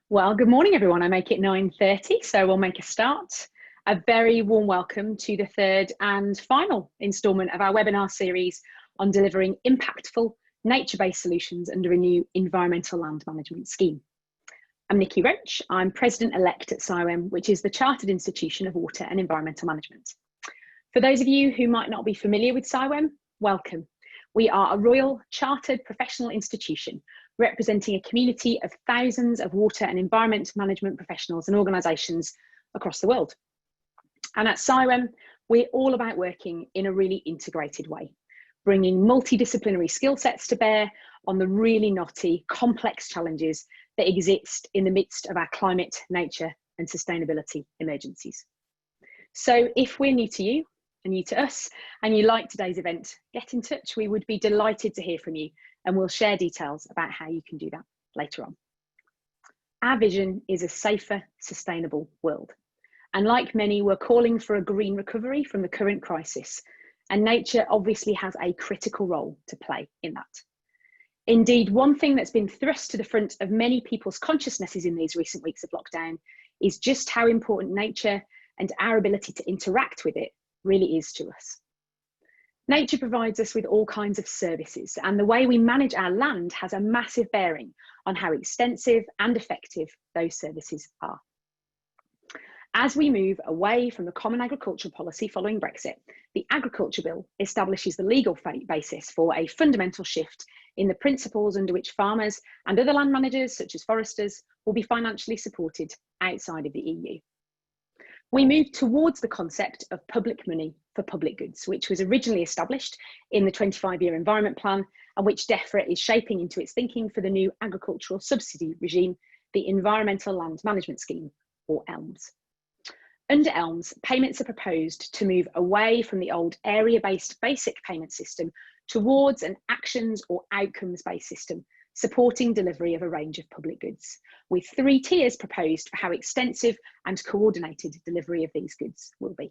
Well, good morning, everyone. I make it 9:30, so we'll make a start. A very warm welcome to the third and final instalment of our webinar series on delivering impactful nature-based solutions under a new environmental land management scheme. I'm Niki Roach. I'm President-elect at CIWEM, which is the Chartered Institution of Water and Environmental Management. For those of you who might not be familiar with CIWEM, welcome. We are a Royal Chartered Professional Institution representing a community of thousands of water and environment management professionals and organisations across the world. And at CIWEM, we're all about working in a really integrated way, bringing multidisciplinary skill sets to bear on the really knotty, complex challenges that exist in the midst of our climate, nature and sustainability emergencies. So if we're new to you and new to us and you like today's event, get in touch. We would be delighted to hear from you, and we'll share details about how you can do that later on. Our vision is a safer, sustainable world. And like many, we're calling for a green recovery from the current crisis. And nature obviously has a critical role to play in that. Indeed, one thing that's been thrust to the front of many people's consciousnesses in these recent weeks of lockdown is just how important nature and our ability to interact with it really is to us. Nature provides us with all kinds of services, and the way we manage our land has a massive bearing on how extensive and effective those services are. As we move away from the Common Agricultural Policy following Brexit, the Agriculture Bill establishes the legal basis for a fundamental shift in the principles under which farmers and other land managers, such as foresters, will be financially supported outside of the EU. We move towards the concept of public money for public goods, which was originally established in the 25-year Environment Plan and which DEFRA is shaping into its thinking for the new agricultural subsidy regime, the Environmental Land Management Scheme, or ELMs. Under ELMs, payments are proposed to move away from the old area-based basic payment system towards an actions or outcomes-based system, supporting delivery of a range of public goods, with 3 tiers proposed for how extensive and coordinated delivery of these goods will be.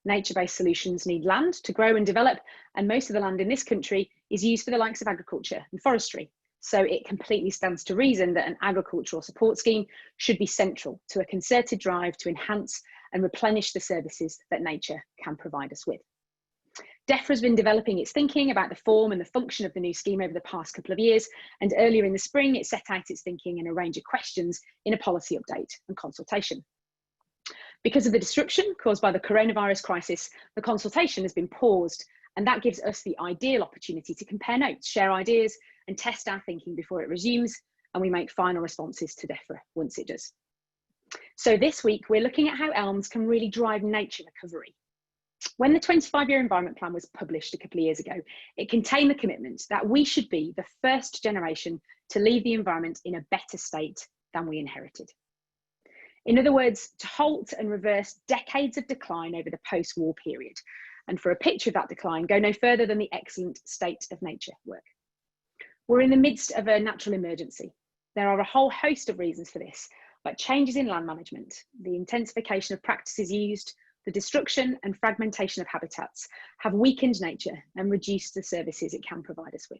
Nature-based solutions need land to grow and develop, and most of the land in this country is used for the likes of agriculture and forestry. So it completely stands to reason that an agricultural support scheme should be central to a concerted drive to enhance and replenish the services that nature can provide us with. DEFRA has been developing its thinking about the form and the function of the new scheme over the past couple of years, and earlier in the spring it set out its thinking and a range of questions in a policy update and consultation. Because of the disruption caused by the coronavirus crisis, the consultation has been paused, and that gives us the ideal opportunity to compare notes, share ideas and test our thinking before it resumes, and we make final responses to DEFRA once it does. So this week we're looking at how ELMs can really drive nature recovery. When the 25-year Environment Plan was published a couple of years ago, it contained the commitment that we should be the first generation to leave the environment in a better state than we inherited. In other words, to halt and reverse decades of decline over the post-war period. And for a picture of that decline, go no further than the excellent state of nature work. We're in the midst of a natural emergency. There are a whole host of reasons for this, like changes in land management, the intensification of practices used, the destruction and fragmentation of habitats have weakened nature and reduced the services it can provide us with.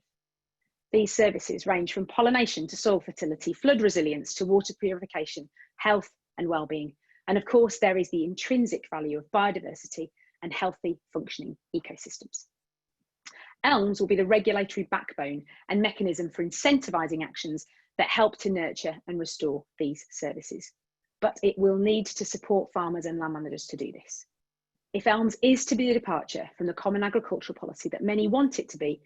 These services range from pollination to soil fertility, flood resilience to water purification, health and well-being. And of course, there is the intrinsic value of biodiversity and healthy functioning ecosystems. ELMs will be the regulatory backbone and mechanism for incentivising actions that help to nurture and restore these services. But it will need to support farmers and land managers to do this. If ELMs is to be a departure from the Common Agricultural Policy that many want it to be,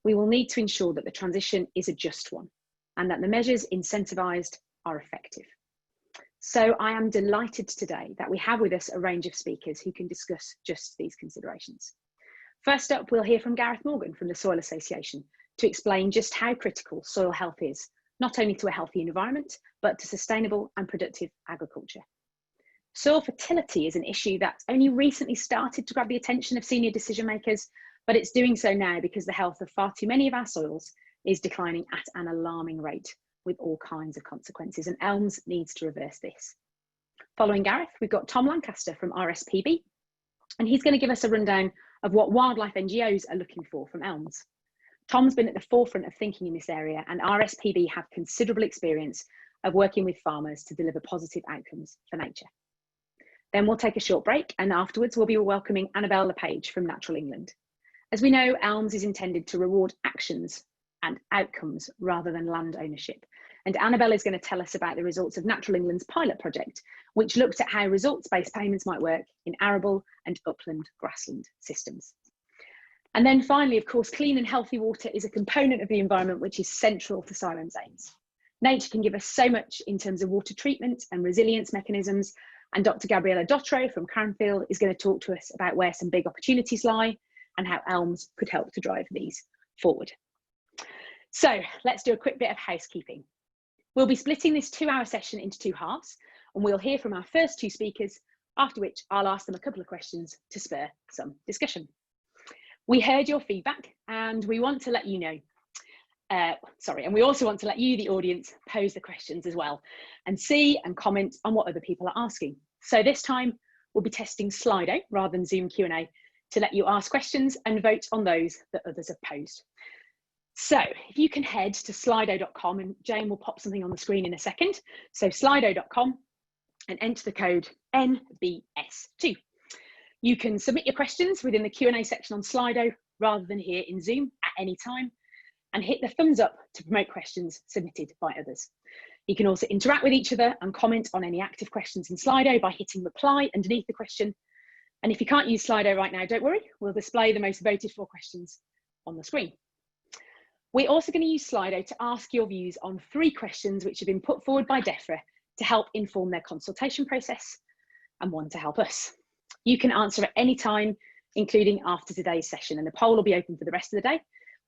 we will need to ensure that the transition is a just one and that the measures incentivised are effective. So I am delighted today that we have with us a range of speakers who can discuss just these considerations. First up, we'll hear from Gareth Morgan from the Soil Association to explain just how critical soil health is, not only to a healthy environment, but to sustainable and productive agriculture. Soil fertility is an issue that's only recently started to grab the attention of senior decision makers, but it's doing so now because the health of far too many of our soils is declining at an alarming rate with all kinds of consequences, and ELMs needs to reverse this. Following Gareth, we've got Tom Lancaster from RSPB, and he's going to give us a rundown of what wildlife NGOs are looking for from ELMs. Tom's been at the forefront of thinking in this area, and RSPB have considerable experience of working with farmers to deliver positive outcomes for nature. Then we'll take a short break, and afterwards we'll be welcoming Annabelle LePage from Natural England. As we know, ELMs is intended to reward actions and outcomes rather than land ownership. And Annabelle is going to tell us about the results of Natural England's pilot project, which looked at how results-based payments might work in arable and upland grassland systems. And then finally, of course, clean and healthy water is a component of the environment which is central to CIWEM's aims. Nature can give us so much in terms of water treatment and resilience mechanisms, and Dr. Gabriela Dotro from Cranfield is going to talk to us about where some big opportunities lie and how ELMs could help to drive these forward. So let's do a quick bit of housekeeping. We'll be splitting this 2-hour session into 2 halves, and we'll hear from our first 2 speakers, after which I'll ask them a couple of questions to spur some discussion. We heard your feedback, and we want to let you know, and we also want to let you, the audience, pose the questions as well, and see and comment on what other people are asking. So this time, we'll be testing Slido rather than Zoom Q&A to let you ask questions and vote on those that others have posed. So if you can head to slido.com, and Jane will pop something on the screen in a second. So slido.com and enter the code NBS2. You can submit your questions within the Q&A section on Slido rather than here in Zoom at any time, and hit the thumbs up to promote questions submitted by others. You can also interact with each other and comment on any active questions in Slido by hitting reply underneath the question. And if you can't use Slido right now, don't worry, we'll display the most voted for questions on the screen. We're also going to use Slido to ask your views on 3 questions which have been put forward by DEFRA to help inform their consultation process, and 1 to help us. You can answer at any time, including after today's session, and the poll will be open for the rest of the day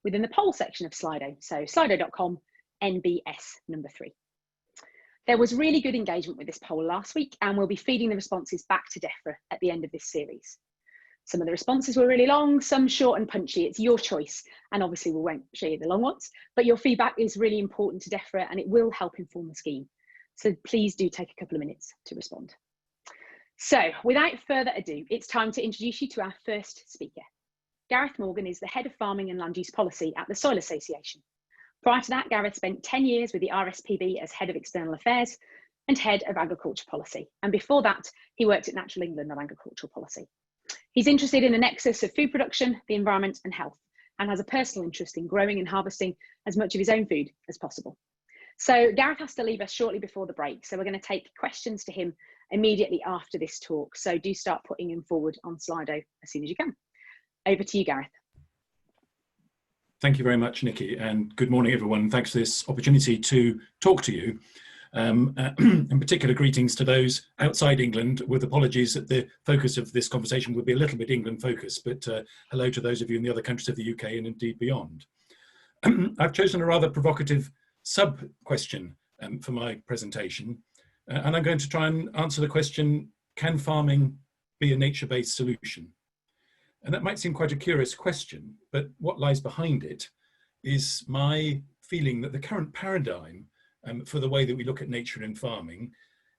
within the poll section of Slido. So slido.com, NBS number 3. There was really good engagement with this poll last week, and we'll be feeding the responses back to DEFRA at the end of this series. Some of the responses were really long, some short and punchy. It's your choice, and obviously we won't show you the long ones, but your feedback is really important to DEFRA and it will help inform the scheme. So please do take a couple of minutes to respond. So without further ado, it's time to introduce you to our first speaker. Gareth Morgan is the Head of Farming and Land Use Policy at the Soil Association. Prior to that, Gareth spent 10 years with the RSPB as Head of External Affairs and Head of Agriculture Policy. And before that, he worked at Natural England on agricultural policy. He's interested in the nexus of food production, the environment and health, and has a personal interest in growing and harvesting as much of his own food as possible. So Gareth has to leave us shortly before the break, so we're going to take questions to him immediately after this talk. So do start putting him forward on Slido as soon as you can. Over to you, Gareth. Thank you very much, Nikki, and good morning, everyone. Thanks for this opportunity to talk to you. In particular, greetings to those outside England, with apologies that the focus of this conversation will be a little bit England focused, but hello to those of you in the other countries of the UK and indeed beyond. I've chosen a rather provocative sub-question for my presentation, and I'm going to try and answer the question, can farming be a nature-based solution? And that might seem quite a curious question, but what lies behind it is my feeling that the current paradigm for the way that we look at nature in farming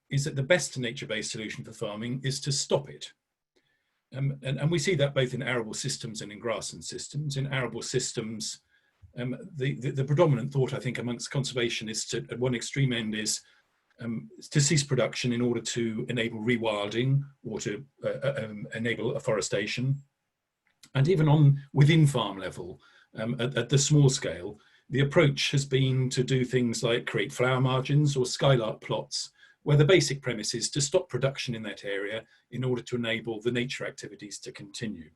is that the best nature-based solution for farming is to stop it. And we see that both in arable systems and in grassland systems. In arable systems, the predominant thought, I think, amongst conservationists at one extreme end is to cease production in order to enable rewilding or to enable afforestation. And even within farm level, at the small scale, the approach has been to do things like create flower margins or skylark plots, where the basic premise is to stop production in that area in order to enable the nature activities to continue.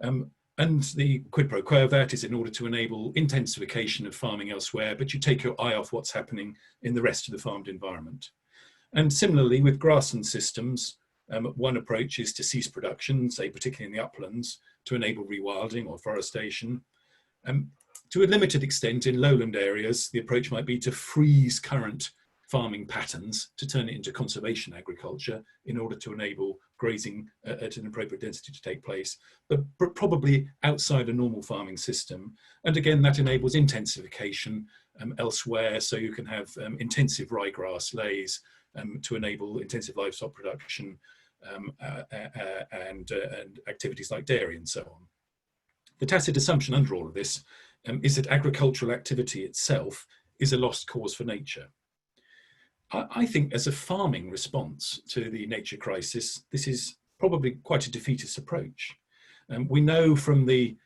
And the quid pro quo of that is in order to enable intensification of farming elsewhere, but you take your eye off what's happening in the rest of the farmed environment. And similarly with grassland systems, one approach is to cease production, say particularly in the uplands, to enable rewilding or forestation. To a limited extent in lowland areas, the approach might be to freeze current farming patterns to turn it into conservation agriculture in order to enable grazing at an appropriate density to take place, but probably outside a normal farming system. And again, that enables intensification elsewhere, so you can have intensive ryegrass lays to enable intensive livestock production and activities like dairy and so on. The tacit assumption under all of this is that agricultural activity itself is a lost cause for nature. I think as a farming response to the nature crisis, this is probably quite a defeatist approach. We know from the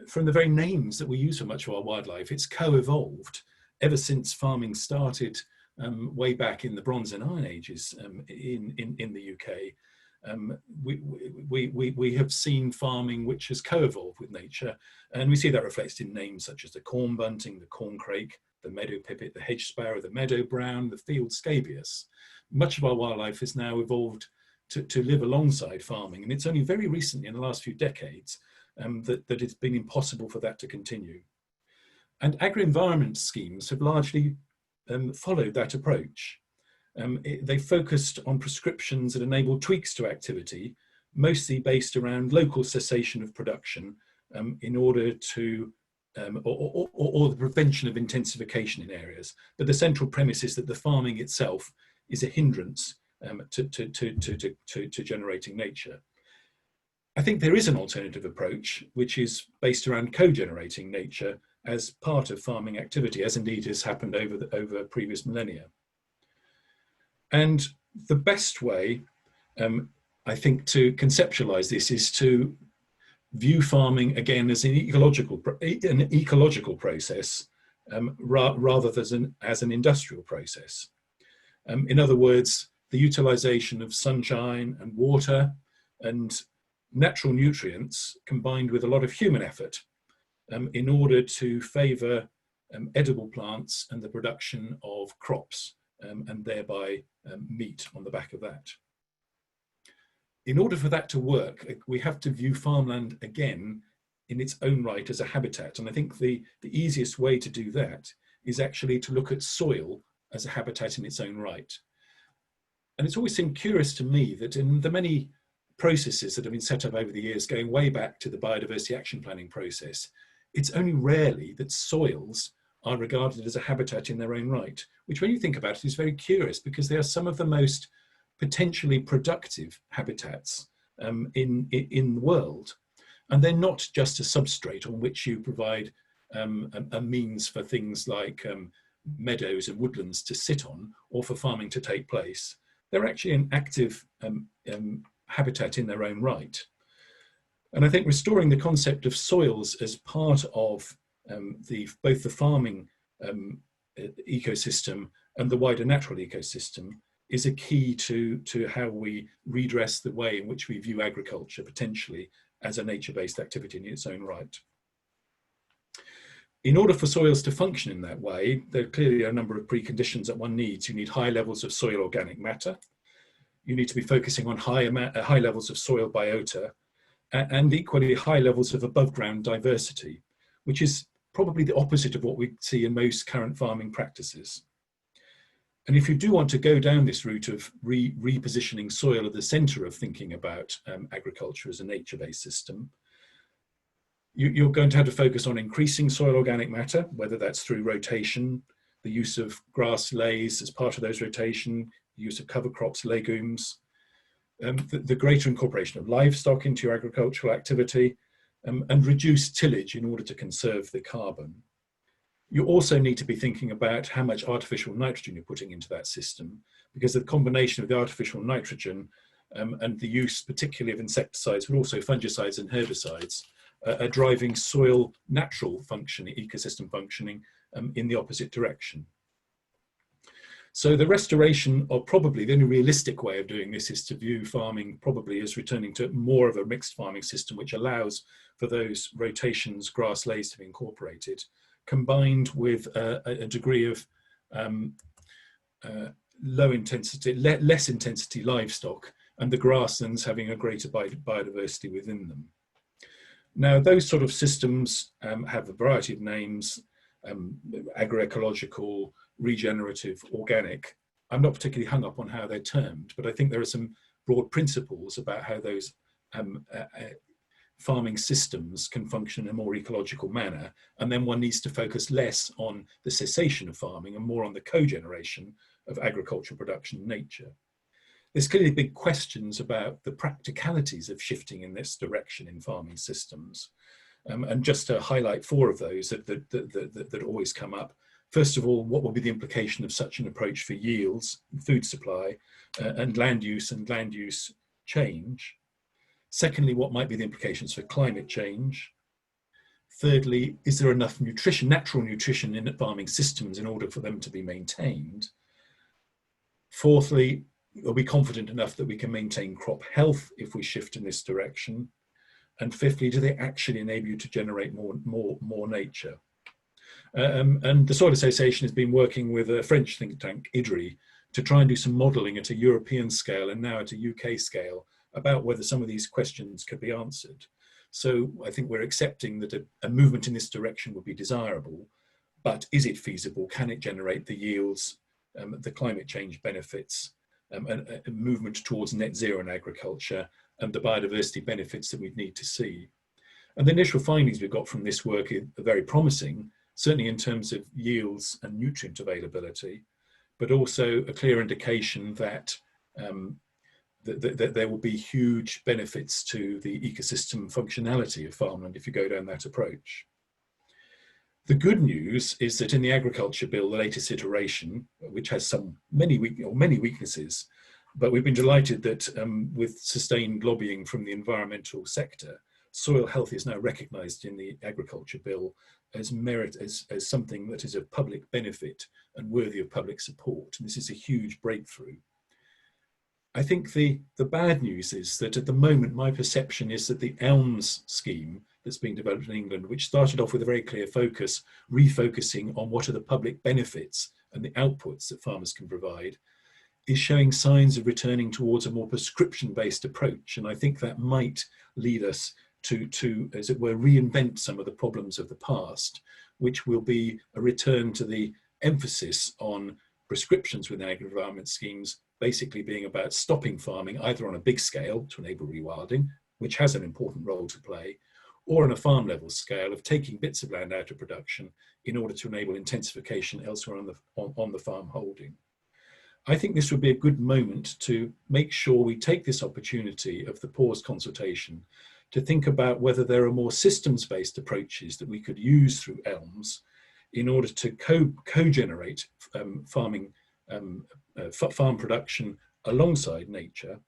very names that we use for much of our wildlife, it's co-evolved ever since farming started way back in the Bronze and Iron Ages in the UK. We have seen farming which has co-evolved with nature, and we see that reflected in names such as the corn bunting, the corncrake, the meadow pipit, the hedge sparrow, the meadow brown, the field scabious. Much of our wildlife has now evolved to live alongside farming, and it's only very recently, in the last few decades, that it's been impossible for that to continue. And agri-environment schemes have largely followed that approach. They focused on prescriptions that enable tweaks to activity, mostly based around local cessation of production in order to, or the prevention of intensification in areas. But the central premise is that the farming itself is a hindrance to generating nature. I think there is an alternative approach, which is based around co-generating nature as part of farming activity, as indeed has happened over previous millennia. And the best way, I think, to conceptualize this is to view farming again as an ecological process rather than as an industrial process. In other words, the utilization of sunshine and water and natural nutrients combined with a lot of human effort in order to favour edible plants and the production of crops and thereby meat on the back of that. In order for that to work, we have to view farmland again in its own right as a habitat. And I think the easiest way to do that is actually to look at soil as a habitat in its own right. And it's always seemed curious to me that in the many processes that have been set up over the years, going way back to the biodiversity action planning process, it's only rarely that soils are regarded as a habitat in their own right, which when you think about it is very curious because they are some of the most potentially productive habitats in the world. And they're not just a substrate on which you provide a means for things like meadows and woodlands to sit on or for farming to take place. They're actually an active habitat in their own right. And I think restoring the concept of soils as part of both the farming ecosystem and the wider natural ecosystem is a key to how we redress the way in which we view agriculture potentially as a nature-based activity in its own right. In order for soils to function in that way, there clearly are a number of preconditions that one needs. You need high levels of soil organic matter. You need to be focusing on high levels of soil biota and equally high levels of above ground diversity, which is probably the opposite of what we see in most current farming practices. And if you do want to go down this route of repositioning soil at the center of thinking about agriculture as a nature-based system, you're going to have to focus on increasing soil organic matter, whether that's through rotation, the use of grass lays as part of those rotation, the use of cover crops, legumes, the greater incorporation of livestock into your agricultural activity, and reduce tillage in order to conserve the carbon. You also need to be thinking about how much artificial nitrogen you're putting into that system, because the combination of the artificial nitrogen and the use particularly of insecticides, but also fungicides and herbicides, are driving soil natural functioning, ecosystem functioning in the opposite direction. So the restoration, or probably the only realistic way of doing this, is to view farming probably as returning to more of a mixed farming system, which allows for those rotations, grass lays to be incorporated, combined with a degree of low intensity, less intensity livestock, and the grasslands having a greater biodiversity within them. Now, those sort of systems have a variety of names, agroecological, regenerative, organic. I'm not particularly hung up on how they're termed, but I think there are some broad principles about how those farming systems can function in a more ecological manner. And then one needs to focus less on the cessation of farming and more on the co-generation of agricultural production and nature. There's clearly big questions about the practicalities of shifting in this direction in farming systems. And just to highlight four of those that always come up. First of all, what will be the implication of such an approach for yields, food supply, and land use change? Secondly, what might be the implications for climate change? Thirdly, is there enough nutrition, natural nutrition in farming systems in order for them to be maintained? Fourthly, are we confident enough that we can maintain crop health if we shift in this direction? And fifthly, do they actually enable you to generate more nature? And the Soil Association has been working with a French think tank, IDRI, to try and do some modelling at a European scale and now at a UK scale about whether some of these questions could be answered. So I think we're accepting that a movement in this direction would be desirable, but is it feasible? Can it generate the yields, the climate change benefits, a movement towards net zero in agriculture, and the biodiversity benefits that we'd need to see? And the initial findings we've got from this work are very promising, certainly in terms of yields and nutrient availability, but also a clear indication that that there will be huge benefits to the ecosystem functionality of farmland if you go down that approach. The good news is that in the agriculture bill, the latest iteration, which has many weaknesses, but we've been delighted that with sustained lobbying from the environmental sector, soil health is now recognised in the agriculture bill as as something that is of public benefit and worthy of public support. And this is a huge breakthrough. I think the bad news is that at the moment, my perception is that the ELMs scheme that's being developed in England, which started off with a very clear focus, refocusing on what are the public benefits and the outputs that farmers can provide, is showing signs of returning towards a more prescription-based approach. And I think that might lead us to, as it were, reinvent some of the problems of the past, which will be a return to the emphasis on prescriptions within agri-environment schemes, basically being about stopping farming either on a big scale to enable rewilding, which has an important role to play, or on a farm level scale of taking bits of land out of production in order to enable intensification elsewhere on the farm holding. I think this would be a good moment to make sure we take this opportunity of the paused consultation to think about whether there are more systems-based approaches that we could use through ELMs in order to co-generate farm production alongside nature.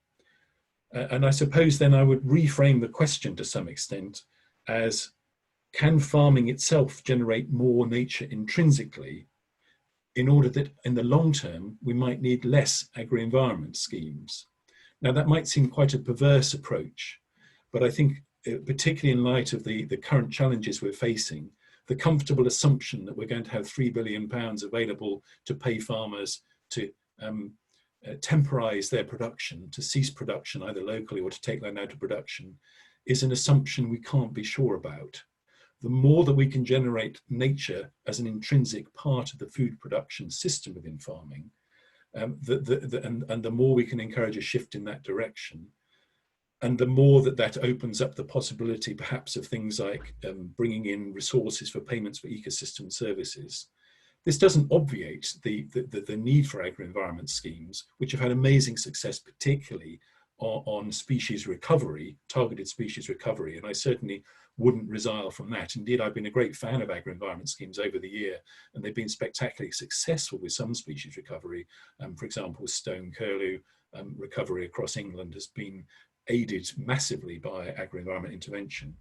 And I suppose then I would reframe the question to some extent as, can farming itself generate more nature intrinsically in order that in the long term we might need less agri-environment schemes? Now that might seem quite a perverse approach, but I think particularly in light of the current challenges we're facing, the comfortable assumption that we're going to have £3 billion available to pay farmers to temporize their production, to cease production either locally or to take land out of production, is an assumption we can't be sure about. The more that we can generate nature as an intrinsic part of the food production system within farming, and the more we can encourage a shift in that direction, and the more that opens up the possibility perhaps of things like bringing in resources for payments for ecosystem services. This doesn't obviate the need for agri-environment schemes, which have had amazing success, particularly on species recovery, targeted species recovery, and I certainly wouldn't resile from that. Indeed, I've been a great fan of agri-environment schemes over the year, and they've been spectacularly successful with some species recovery. For example, stone curlew recovery across England has been aided massively by agri-environment intervention.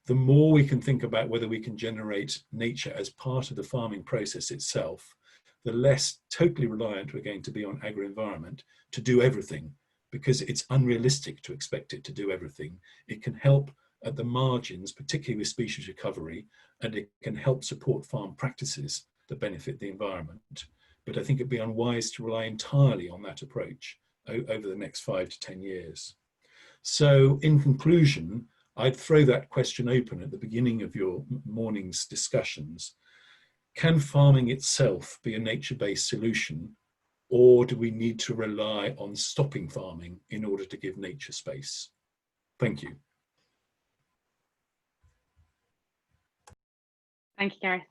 The more we can think about whether we can generate nature as part of the farming process itself, the less totally reliant we're going to be on agri-environment to do everything, because it's unrealistic to expect it to do everything. It can help at the margins, particularly with species recovery, and it can help support farm practices that benefit the environment. But I think it'd be unwise to rely entirely on that approach over the next 5 to 10 years. So in conclusion, I'd throw that question open at the beginning of your morning's discussions. Can farming itself be a nature-based solution, or do we need to rely on stopping farming in order to give nature space? Thank you. Thank you, Gareth.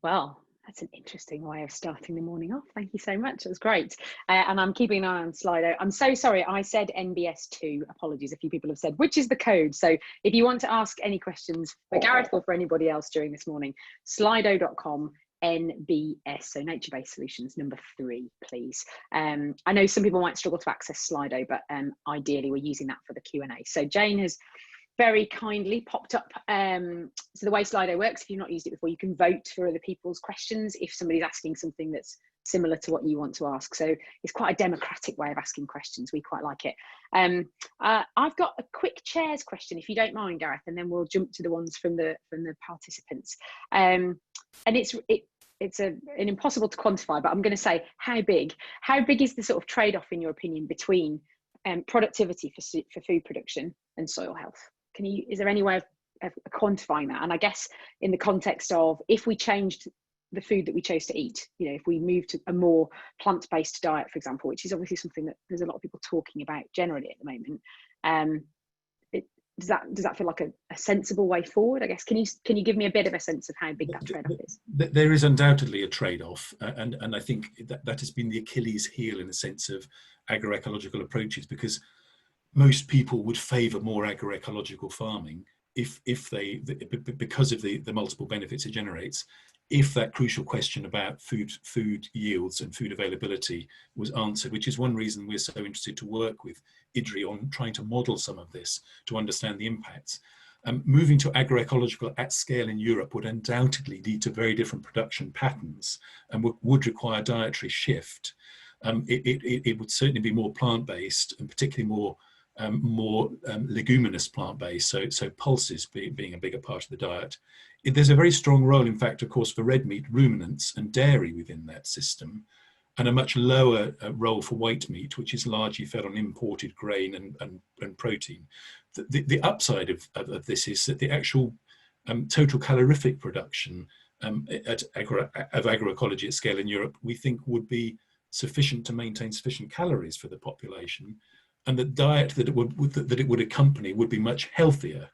Well, that's an interesting way of starting the morning off. Thank you so much. It was great. And I'm keeping an eye on Slido. I'm so sorry. I said NBS2. Apologies. A few people have said, which is the code? So if you want to ask any questions for Gareth or for anybody else during this morning, slido.com, NBS, so nature-based solutions, number 3, please. I know some people might struggle to access Slido, but ideally we're using that for the Q&A. So Jane has very kindly popped up. So the way Slido works, if you've not used it before, you can vote for other people's questions if somebody's asking something that's similar to what you want to ask. So it's quite a democratic way of asking questions. We quite like it. I've got a quick chairs question, if you don't mind, Gareth, and then we'll jump to the ones from the participants. And it's an impossible to quantify, but I'm going to say how big is the sort of trade-off in your opinion between productivity for food production and soil health? Is there any way of quantifying that? And I guess in the context of, if we changed the food that we chose to eat, you know, if we moved to a more plant-based diet, for example, which is obviously something that there's a lot of people talking about generally at the moment, does that feel like a sensible way forward? I guess, can you give me a bit of a sense of how big that trade-off is? There is undoubtedly a trade-off, and I think that has been the Achilles heel in the sense of agroecological approaches, because most people would favour more agroecological farming because of the multiple benefits it generates, if that crucial question about food yields and food availability was answered, which is one reason we're so interested to work with IDRI on trying to model some of this to understand the impacts. Moving to agroecological at scale in Europe would undoubtedly lead to very different production patterns and would require dietary shift. It would certainly be more plant-based, and particularly more leguminous plant-based, so pulses being a bigger part of the diet. There's a very strong role, in fact, of course, for red meat, ruminants and dairy within that system, and a much lower role for white meat, which is largely fed on imported grain and protein. The upside of this is that the actual total calorific production of agroecology at scale in Europe, we think would be sufficient to maintain sufficient calories for the population, and the diet that it would accompany would be much healthier.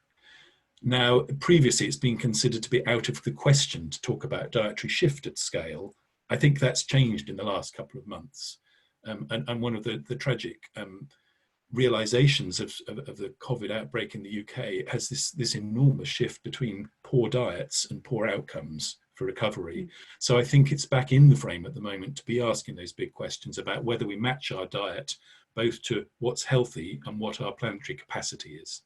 Now, previously it's been considered to be out of the question to talk about dietary shift at scale. I think that's changed in the last couple of months. And one of the tragic realizations of the COVID outbreak in the UK has this enormous shift between poor diets and poor outcomes for recovery. So I think it's back in the frame at the moment to be asking those big questions about whether we match our diet both to what's healthy and what our planetary capacity is.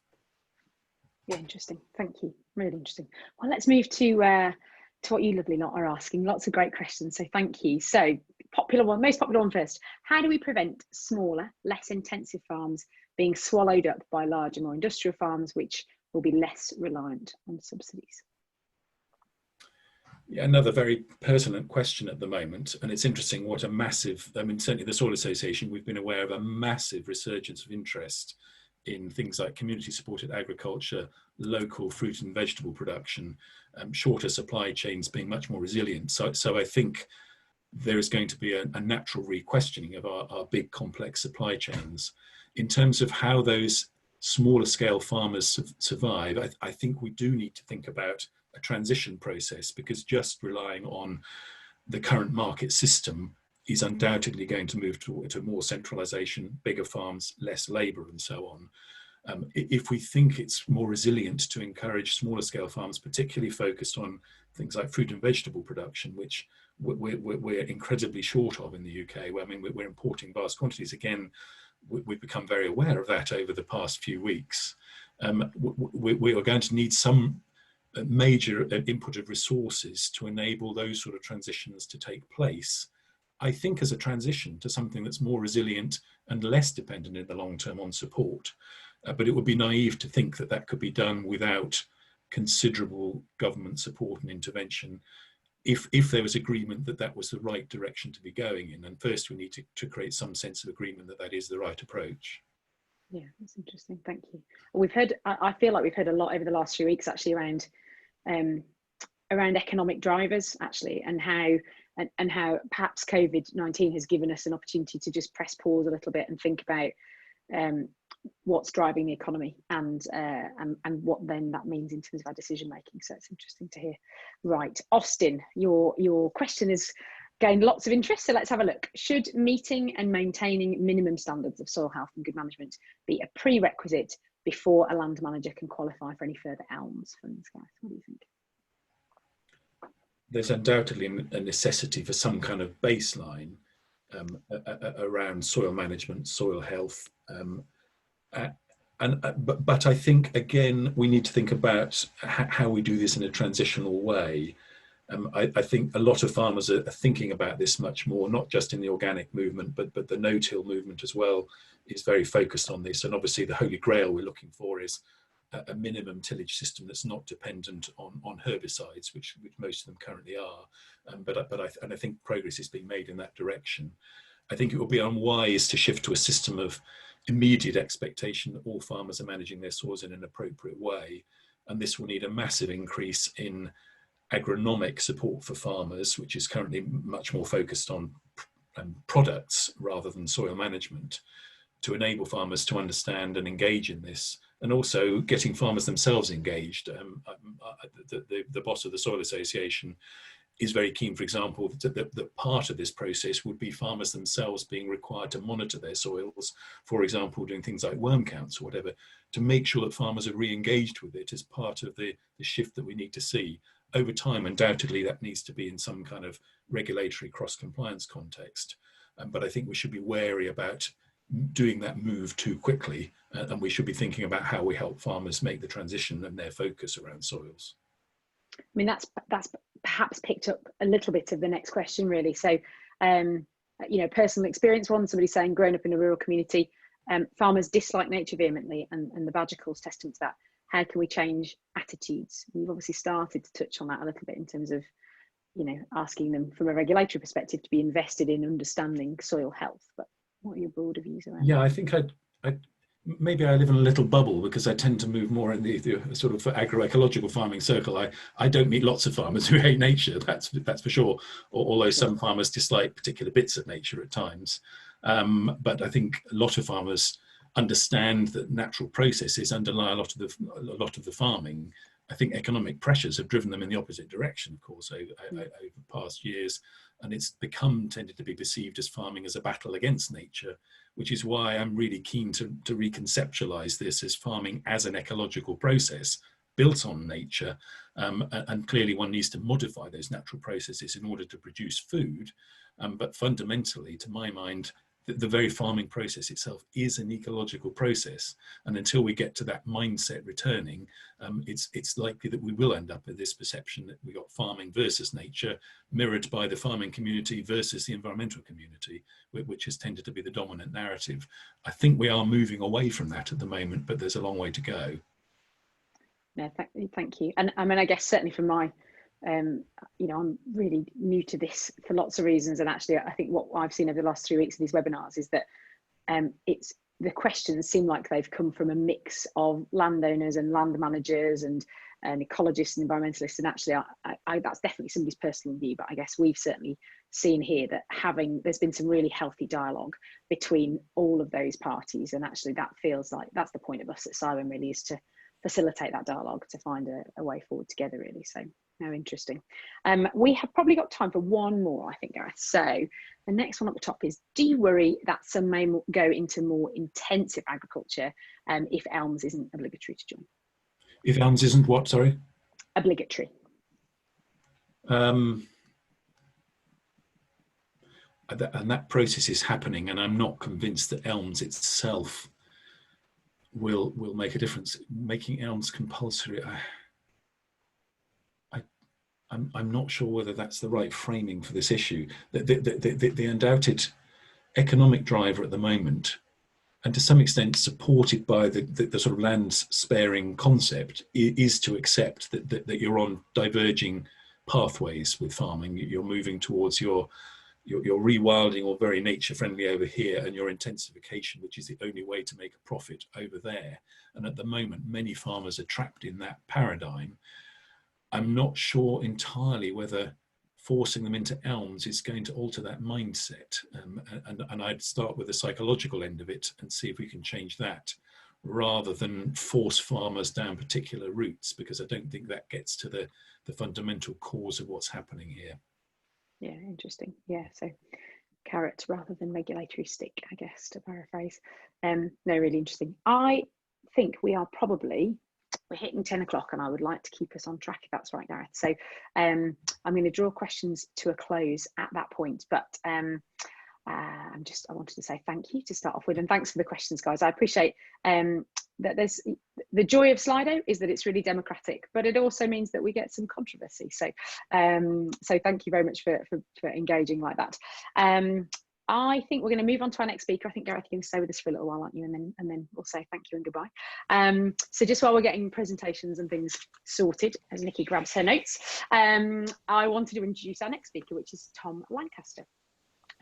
Yeah, interesting. Thank you. Really interesting. Well, let's move to what you lovely lot are asking. Lots of great questions, so thank you. So, most popular one first. How do we prevent smaller, less intensive farms being swallowed up by larger, more industrial farms, which will be less reliant on subsidies? Yeah, another very pertinent question at the moment, and it's interesting what a massive, I mean, certainly the Soil Association, we've been aware of a massive resurgence of interest in things like community supported agriculture, local fruit and vegetable production, shorter supply chains being much more resilient. So I think there is going to be a natural re-questioning of our big complex supply chains. In terms of how those smaller scale farmers survive, I think we do need to think about a transition process, because just relying on the current market system is undoubtedly going to move to more centralisation, bigger farms, less labour and so on. If we think it's more resilient to encourage smaller scale farms, particularly focused on things like fruit and vegetable production, which we're incredibly short of in the UK, where I mean we're importing vast quantities. Again, we've become very aware of that over the past few weeks. We are going to need some major input of resources to enable those sort of transitions to take place. I think as a transition to something that's more resilient and less dependent in the long term on support. But it would be naive to think that that could be done without considerable government support and intervention if there was agreement that that was the right direction to be going in. And first we need to create some sense of agreement that that is the right approach. Yeah, that's interesting. Thank you. We've heard, I feel like we've heard a lot over the last few weeks actually around economic drivers actually, and how perhaps COVID-19 has given us an opportunity to just press pause a little bit and think about what's driving the economy and what then that means in terms of our decision making. So it's interesting to hear. Right, Austin, your question has gained lots of interest, so let's have a look. Should meeting and maintaining minimum standards of soil health and good management be a prerequisite before a land manager can qualify for any further ELMs funds? Gareth, what do you think? there's undoubtedly a necessity for some kind of baseline around soil management, soil health, but I think again we need to think about how we do this in a transitional way. I think a lot of farmers are thinking about this much more, not just in the organic movement, but the no-till movement as well is very focused on this. And obviously the holy grail we're looking for is a minimum tillage system that's not dependent on herbicides, which most of them currently are. I think progress is being made in that direction. I think it would be unwise to shift to a system of immediate expectation that all farmers are managing their soils in an appropriate way. And this will need a massive increase in agronomic support for farmers, which is currently much more focused on products rather than soil management, to enable farmers to understand and engage in this, and also getting farmers themselves engaged. The boss of the Soil Association is very keen, for example, that part of this process would be farmers themselves being required to monitor their soils, for example, doing things like worm counts or whatever, to make sure that farmers are re-engaged with it as part of the shift that we need to see. Over time, undoubtedly, that needs to be in some kind of regulatory cross-compliance context. But I think we should be wary about doing that move too quickly, and we should be thinking about how we help farmers make the transition and their focus around soils. I mean, that's perhaps picked up a little bit of the next question, really. So, you know, personal experience one, somebody saying, growing up in a rural community, farmers dislike nature vehemently, and the badger call's testament to that. How can we change attitudes? You've obviously started to touch on that a little bit in terms of, you know, asking them from a regulatory perspective to be invested in understanding soil health. But what are your broader views around that? Yeah, I think maybe I live in a little bubble because I tend to move more in the sort of agroecological farming circle. I don't meet lots of farmers who hate nature, that's for sure, although some farmers dislike particular bits of nature at times. But I think a lot of farmers understand that natural processes underlie a lot of the farming. I think economic pressures have driven them in the opposite direction, of course, over past years, and it's tended to be perceived as farming as a battle against nature, which is why I'm really keen to reconceptualize this as farming as an ecological process built on nature, and clearly one needs to modify those natural processes in order to produce food, but fundamentally, to my mind, the very farming process itself is an ecological process, and until we get to that mindset returning, it's likely that we will end up with this perception that we got farming versus nature, mirrored by the farming community versus the environmental community, which has tended to be the dominant narrative. I think we are moving away from that at the moment, but there's a long way to go. No, thank you. And I mean, I guess certainly from my you know, I'm really new to this for lots of reasons, and actually I think what I've seen over the last 3 weeks of these webinars is that the questions seem like they've come from a mix of landowners and land managers and ecologists and environmentalists, and actually that's definitely somebody's personal view, but I guess we've certainly seen here that there's been some really healthy dialogue between all of those parties, and actually that feels like that's the point of us at CIWEM, really, is to facilitate that dialogue to find a way forward together, really. So interesting. We have probably got time for one more, I think, Gareth. So the next one at the top is, do you worry that some may go into more intensive agriculture if ELMs isn't obligatory to join? If ELMs isn't what, sorry? Obligatory. And that process is happening, and I'm not convinced that ELMs itself will make a difference. Making ELMs compulsory, I'm not sure whether that's the right framing for this issue. The undoubted economic driver at the moment, and to some extent supported by the sort of land sparing concept, is to accept that you're on diverging pathways with farming. You're moving towards your rewilding or very nature friendly over here, and your intensification, which is the only way to make a profit, over there. And at the moment, many farmers are trapped in that paradigm. I'm not sure entirely whether forcing them into ELMs is going to alter that mindset. And I'd start with the psychological end of it and see if we can change that, rather than force farmers down particular routes, because I don't think that gets to the fundamental cause of what's happening here. Yeah, interesting. Yeah, so carrot rather than regulatory stick, I guess, to paraphrase. No, really interesting. I think we are probably we're hitting 10 o'clock and I would like to keep us on track if that's right, Gareth. So I'm going to draw questions to a close at that point, but I wanted to say thank you to start off with, and thanks for the questions, guys. I appreciate that there's the joy of Slido is that it's really democratic, but it also means that we get some controversy. So so thank you very much for engaging like that. I think we're going to move on to our next speaker. I think, Gareth, you're going to stay with us for a little while, aren't you? And then we'll say thank you and goodbye. So just while we're getting presentations and things sorted, as Niki grabs her notes, I wanted to introduce our next speaker, which is Tom Lancaster.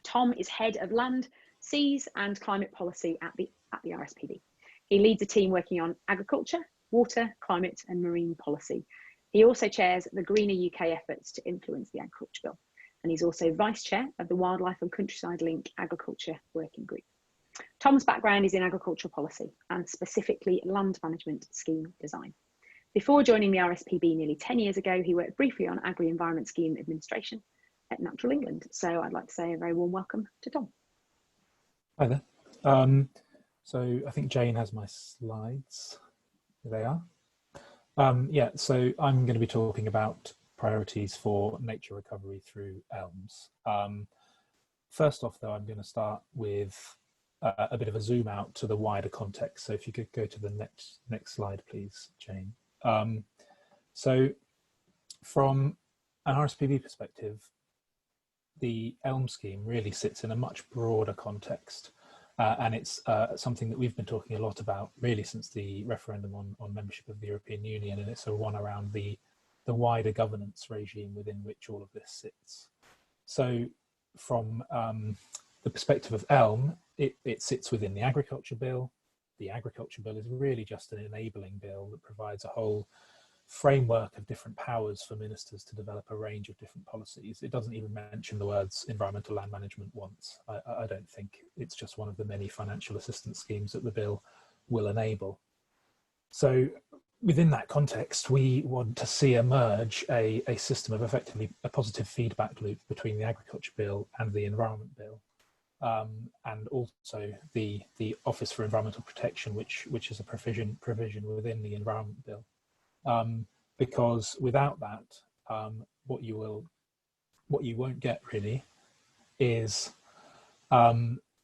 Tom is Head of Land, Seas and Climate Policy at the RSPB. He leads a team working on agriculture, water, climate and marine policy. He also chairs the Greener UK efforts to influence the Agriculture Bill. And he's also Vice Chair of the Wildlife and Countryside Link Agriculture Working Group. Tom's background is in agricultural policy and specifically land management scheme design. Before joining the RSPB nearly 10 years ago, he worked briefly on agri-environment scheme administration at Natural England. So I'd like to say a very warm welcome to Tom. Hi there. So I think Jane has my slides. Here they are. Yeah, so I'm going to be talking about priorities for nature recovery through ELMs. First off, though, I'm going to start with a bit of a zoom out to the wider context. So if you could go to the next slide, please, Jane. So from an RSPB perspective, the ELM scheme really sits in a much broader context. And it's something that we've been talking a lot about really since the referendum on membership of the European Union, and it's a one around the wider governance regime within which all of this sits. So from the perspective of ELM, it sits within the Agriculture Bill. The Agriculture Bill is really just an enabling bill that provides a whole framework of different powers for ministers to develop a range of different policies. It doesn't even mention the words environmental land management once. I don't think. It's just one of the many financial assistance schemes that the bill will enable. So within that context, we want to see emerge a system of effectively a positive feedback loop between the Agriculture Bill and the Environment Bill, and also the Office for Environmental Protection, which is a provision within the Environment Bill. Because without that, what you won't get really is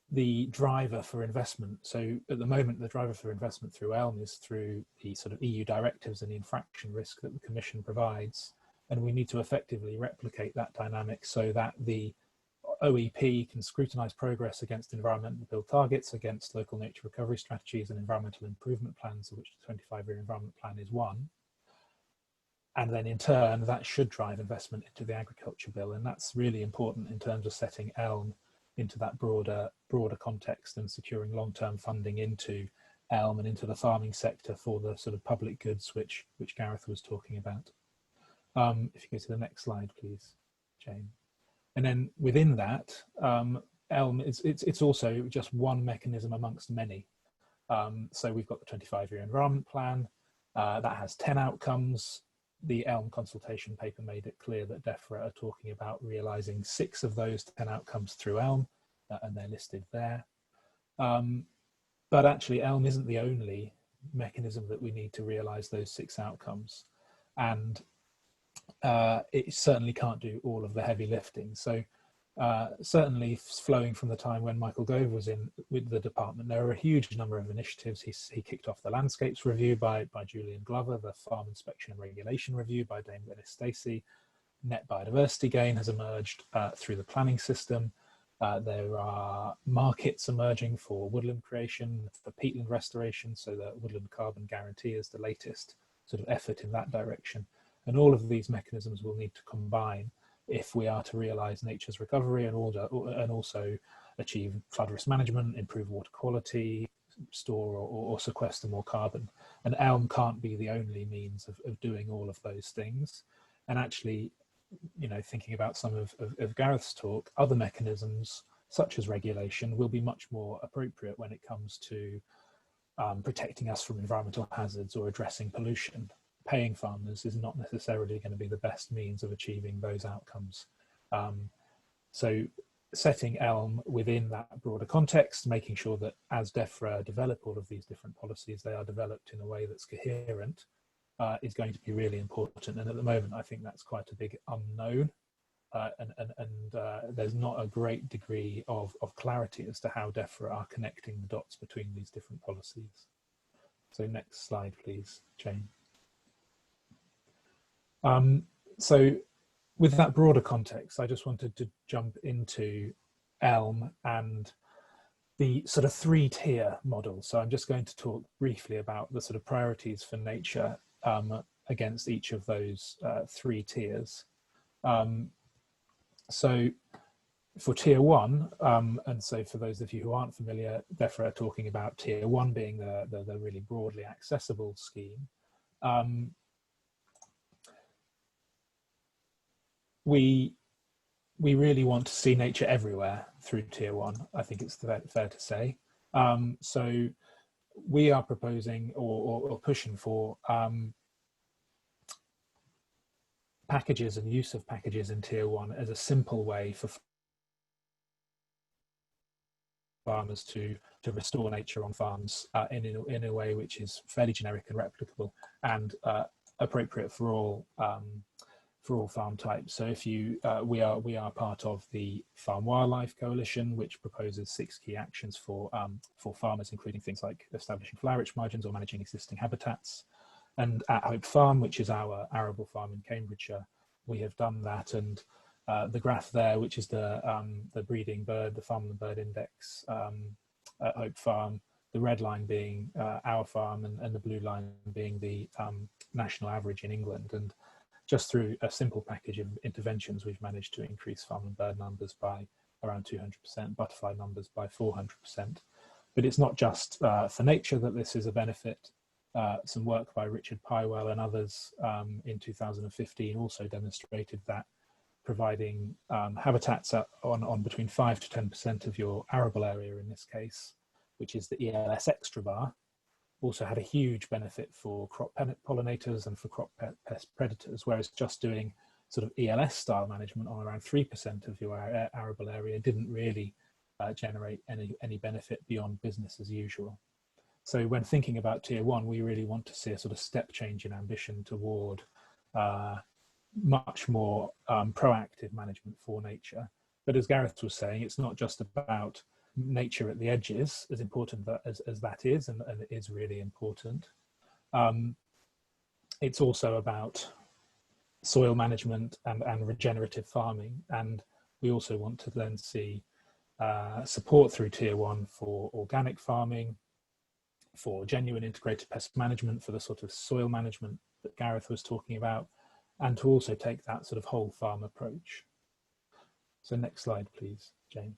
the driver for investment. So at the moment, the driver for investment through ELM is through the sort of EU directives and the infraction risk that the Commission provides. And we need to effectively replicate that dynamic so that the OEP can scrutinise progress against environmental bill targets, against local nature recovery strategies and environmental improvement plans, of which the 25-year environment plan is one. And then in turn, that should drive investment into the Agriculture Bill. And that's really important in terms of setting ELM into that broader context and securing long-term funding into ELM and into the farming sector for the sort of public goods which Gareth was talking about. If you go to the next slide, please, Jane. And then within that, ELM, it's also just one mechanism amongst many. So we've got the 25-year environment plan, that has 10 outcomes. The ELM consultation paper made it clear that DEFRA are talking about realising 6 of those 10 outcomes through ELM, and they're listed there. But actually, ELM isn't the only mechanism that we need to realise those 6 outcomes. And it certainly can't do all of the heavy lifting. So certainly flowing from the time when Michael Gove was in with the department, there are a huge number of initiatives. He kicked off the landscapes review by Julian Glover, the farm inspection and regulation review by Dame Dennis Stacey. Net biodiversity gain has emerged through the planning system. There are markets emerging for woodland creation, for peatland restoration. So the woodland carbon guarantee is the latest sort of effort in that direction. And all of these mechanisms will need to combine if we are to realise nature's recovery and also achieve flood risk management, improve water quality, store or sequester more carbon. And ELM can't be the only means of doing all of those things. And actually, you know, thinking about some of Gareth's talk, other mechanisms such as regulation will be much more appropriate when it comes to protecting us from environmental hazards or addressing pollution. Paying farmers is not necessarily going to be the best means of achieving those outcomes. So setting ELM within that broader context, making sure that as DEFRA develop all of these different policies, they are developed in a way that's coherent is going to be really important. And at the moment, I think that's quite a big unknown. And there's not a great degree of clarity as to how DEFRA are connecting the dots between these different policies. So next slide, please, Jane. So with that broader context, I just wanted to jump into ELM and the sort of three-tier model. So I'm just going to talk briefly about the sort of priorities for nature against each of those three tiers. So for tier one, and so for those of you who aren't familiar, DEFRA are talking about tier one being the really broadly accessible scheme. We really want to see nature everywhere through tier one, I think it's fair to say. So we are proposing or pushing for packages and use of packages in tier one as a simple way for farmers to restore nature on farms in a way which is fairly generic and replicable and appropriate for all farm types. So if you we are part of the Farm Wildlife Coalition, which proposes 6 key actions for farmers, including things like establishing flowerage margins or managing existing habitats. And at Hope Farm, which is our arable farm in Cambridgeshire, we have done that. And the graph there, which is the breeding bird, the farmland bird index at Hope Farm, the red line being our farm and the blue line being the national average in England. And just through a simple package of interventions, we've managed to increase farmland bird numbers by around 200%, butterfly numbers by 400%. But it's not just for nature that this is a benefit. Some work by Richard Pywell and others in 2015 also demonstrated that providing habitats on between 5 to 10% of your arable area in this case, which is the ELS extra bar, also had a huge benefit for crop pollinators and for crop pest predators, whereas just doing sort of ELS style management on around 3% of your arable area didn't really generate any benefit beyond business as usual. So when thinking about tier one, we really want to see a sort of step change in ambition toward much more proactive management for nature. But as Gareth was saying, it's not just about nature at the edges, as important as that is, and it is really important. It's also about soil management and regenerative farming. And we also want to then see support through tier one for organic farming, for genuine integrated pest management, for the sort of soil management that Gareth was talking about, and to also take that sort of whole farm approach. So next slide, please, Jane.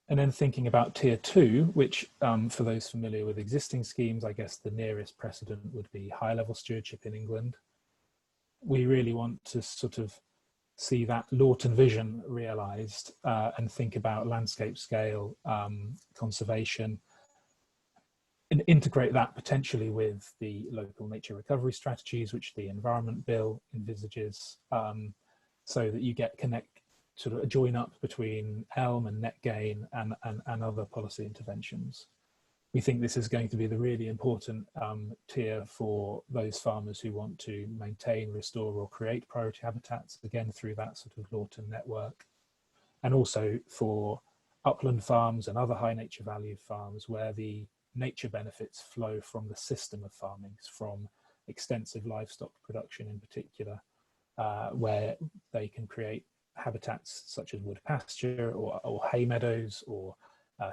And then thinking about tier two, which for those familiar with existing schemes, I guess the nearest precedent would be high level stewardship in England. We really want to sort of see that Lawton vision realised and think about landscape scale conservation and integrate that potentially with the local nature recovery strategies, which the Environment Bill envisages, so that you get sort of a join up between ELM and net gain and other policy interventions. We think this is going to be the really important tier for those farmers who want to maintain, restore or create priority habitats, again through that sort of Lawton network. And also for upland farms and other high nature value farms where the nature benefits flow from the system of farming, from extensive livestock production in particular, where they can create habitats such as wood pasture or hay meadows or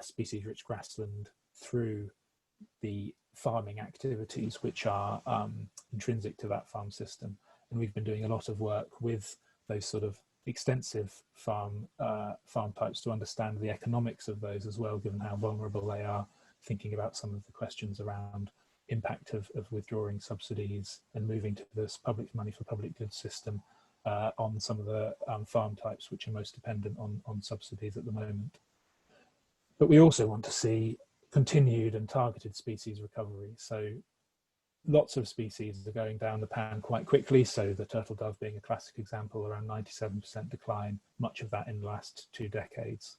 species-rich grassland through the farming activities which are intrinsic to that farm system. And we've been doing a lot of work with those sort of extensive farm types to understand the economics of those as well, given how vulnerable they are, thinking about some of the questions around impact of withdrawing subsidies and moving to this public money for public goods system on some of the farm types which are most dependent on subsidies at the moment. But we also want to see continued and targeted species recovery. So lots of species are going down the pan quite quickly. So the turtle dove being a classic example, around 97% decline, much of that in the last 2 decades,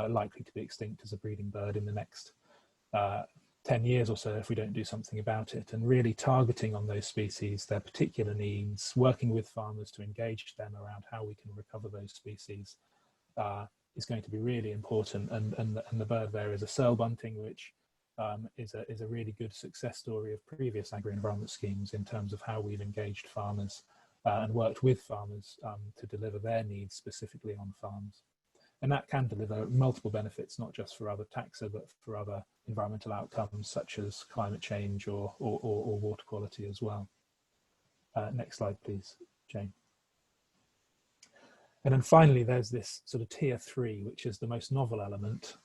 likely to be extinct as a breeding bird in the next 10 years or so if we don't do something about it, and really targeting on those species, their particular needs, working with farmers to engage them around how we can recover those species is going to be really important. And the bird there is a searle bunting, which is a really good success story of previous agri-environment schemes in terms of how we've engaged farmers and worked with farmers to deliver their needs specifically on farms. And that can deliver multiple benefits, not just for other taxa, but for other environmental outcomes such as climate change or water quality as well. Next slide, please, Jane. And then finally, there's this sort of tier 3, which is the most novel element.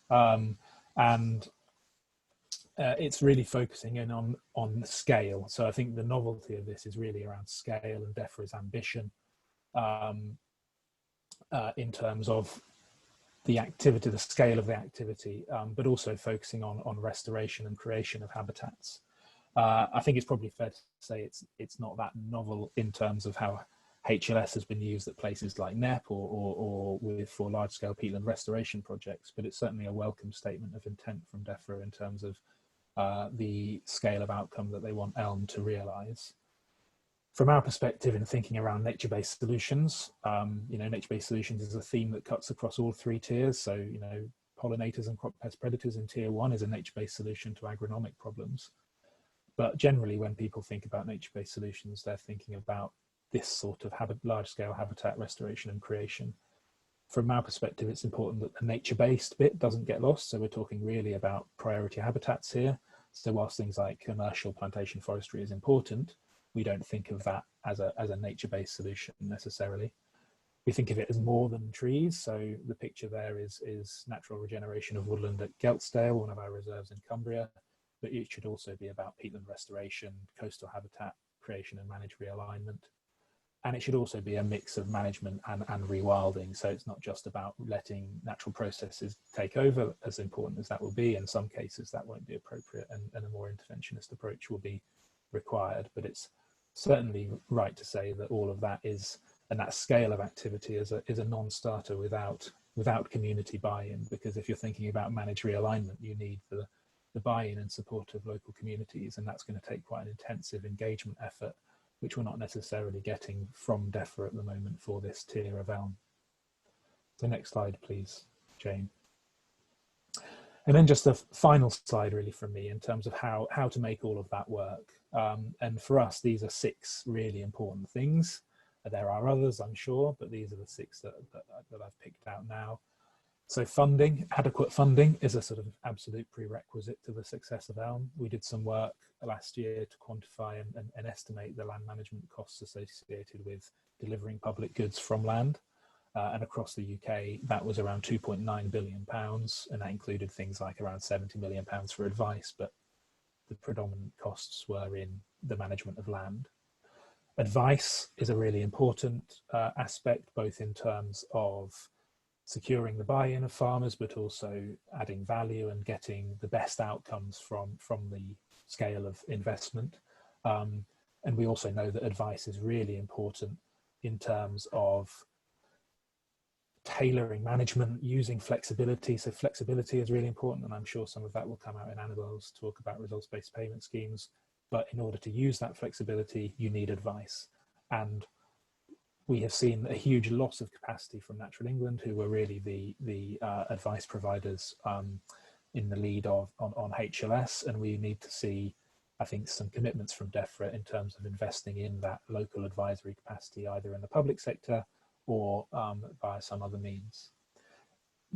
It's really focusing in on scale. So I think the novelty of this is really around scale and DEFRA's ambition in terms of the activity, the scale of the activity, but also focusing on restoration and creation of habitats. I think it's probably fair to say it's not that novel in terms of how HLS has been used at places like NEP or for large-scale peatland restoration projects, but it's certainly a welcome statement of intent from DEFRA in terms of the scale of outcome that they want ELM to realise. From our perspective in thinking around nature-based solutions, nature-based solutions is a theme that cuts across all 3 tiers. So, pollinators and crop pest predators in tier 1 is a nature-based solution to agronomic problems. But generally, when people think about nature-based solutions, they're thinking about this sort of large-scale habitat restoration and creation. From our perspective, it's important that the nature-based bit doesn't get lost. So we're talking really about priority habitats here. So whilst things like commercial plantation forestry is important, we don't think of that as a nature-based solution necessarily. We think of it as more than trees. So the picture there is natural regeneration of woodland at Geltsdale, one of our reserves in Cumbria, but it should also be about peatland restoration, coastal habitat creation and managed realignment. And it should also be a mix of management and rewilding. So it's not just about letting natural processes take over, as important as that will be. In some cases that won't be appropriate and a more interventionist approach will be required, but it's certainly right to say that all of that is, and that scale of activity is a non-starter without community buy-in, because if you're thinking about managed realignment, you need the buy-in and support of local communities, and that's going to take quite an intensive engagement effort, which we're not necessarily getting from DEFRA at the moment for this tier of ELM. So next slide, please, Jane. And then just a final slide really from me in terms of how to make all of that work. And for us, these are 6 really important things. There are others, I'm sure, but these are the 6 that I've picked out now. So funding, adequate funding is a sort of absolute prerequisite to the success of ELM. We did some work last year to quantify and estimate the land management costs associated with delivering public goods from land. And across the UK, that was around £2.9 billion, and that included things like around £70 million for advice, but the predominant costs were in the management of land. Advice is a really important aspect, both in terms of securing the buy-in of farmers, but also adding value and getting the best outcomes from the scale of investment. And we also know that advice is really important in terms of tailoring management, using flexibility. So flexibility is really important, and I'm sure some of that will come out in Annabelle's talk about results-based payment schemes. But in order to use that flexibility, you need advice. And we have seen a huge loss of capacity from Natural England, who were really the advice providers in the lead on HLS, and we need to see, I think, some commitments from DEFRA in terms of investing in that local advisory capacity, either in the public sector or via some other means.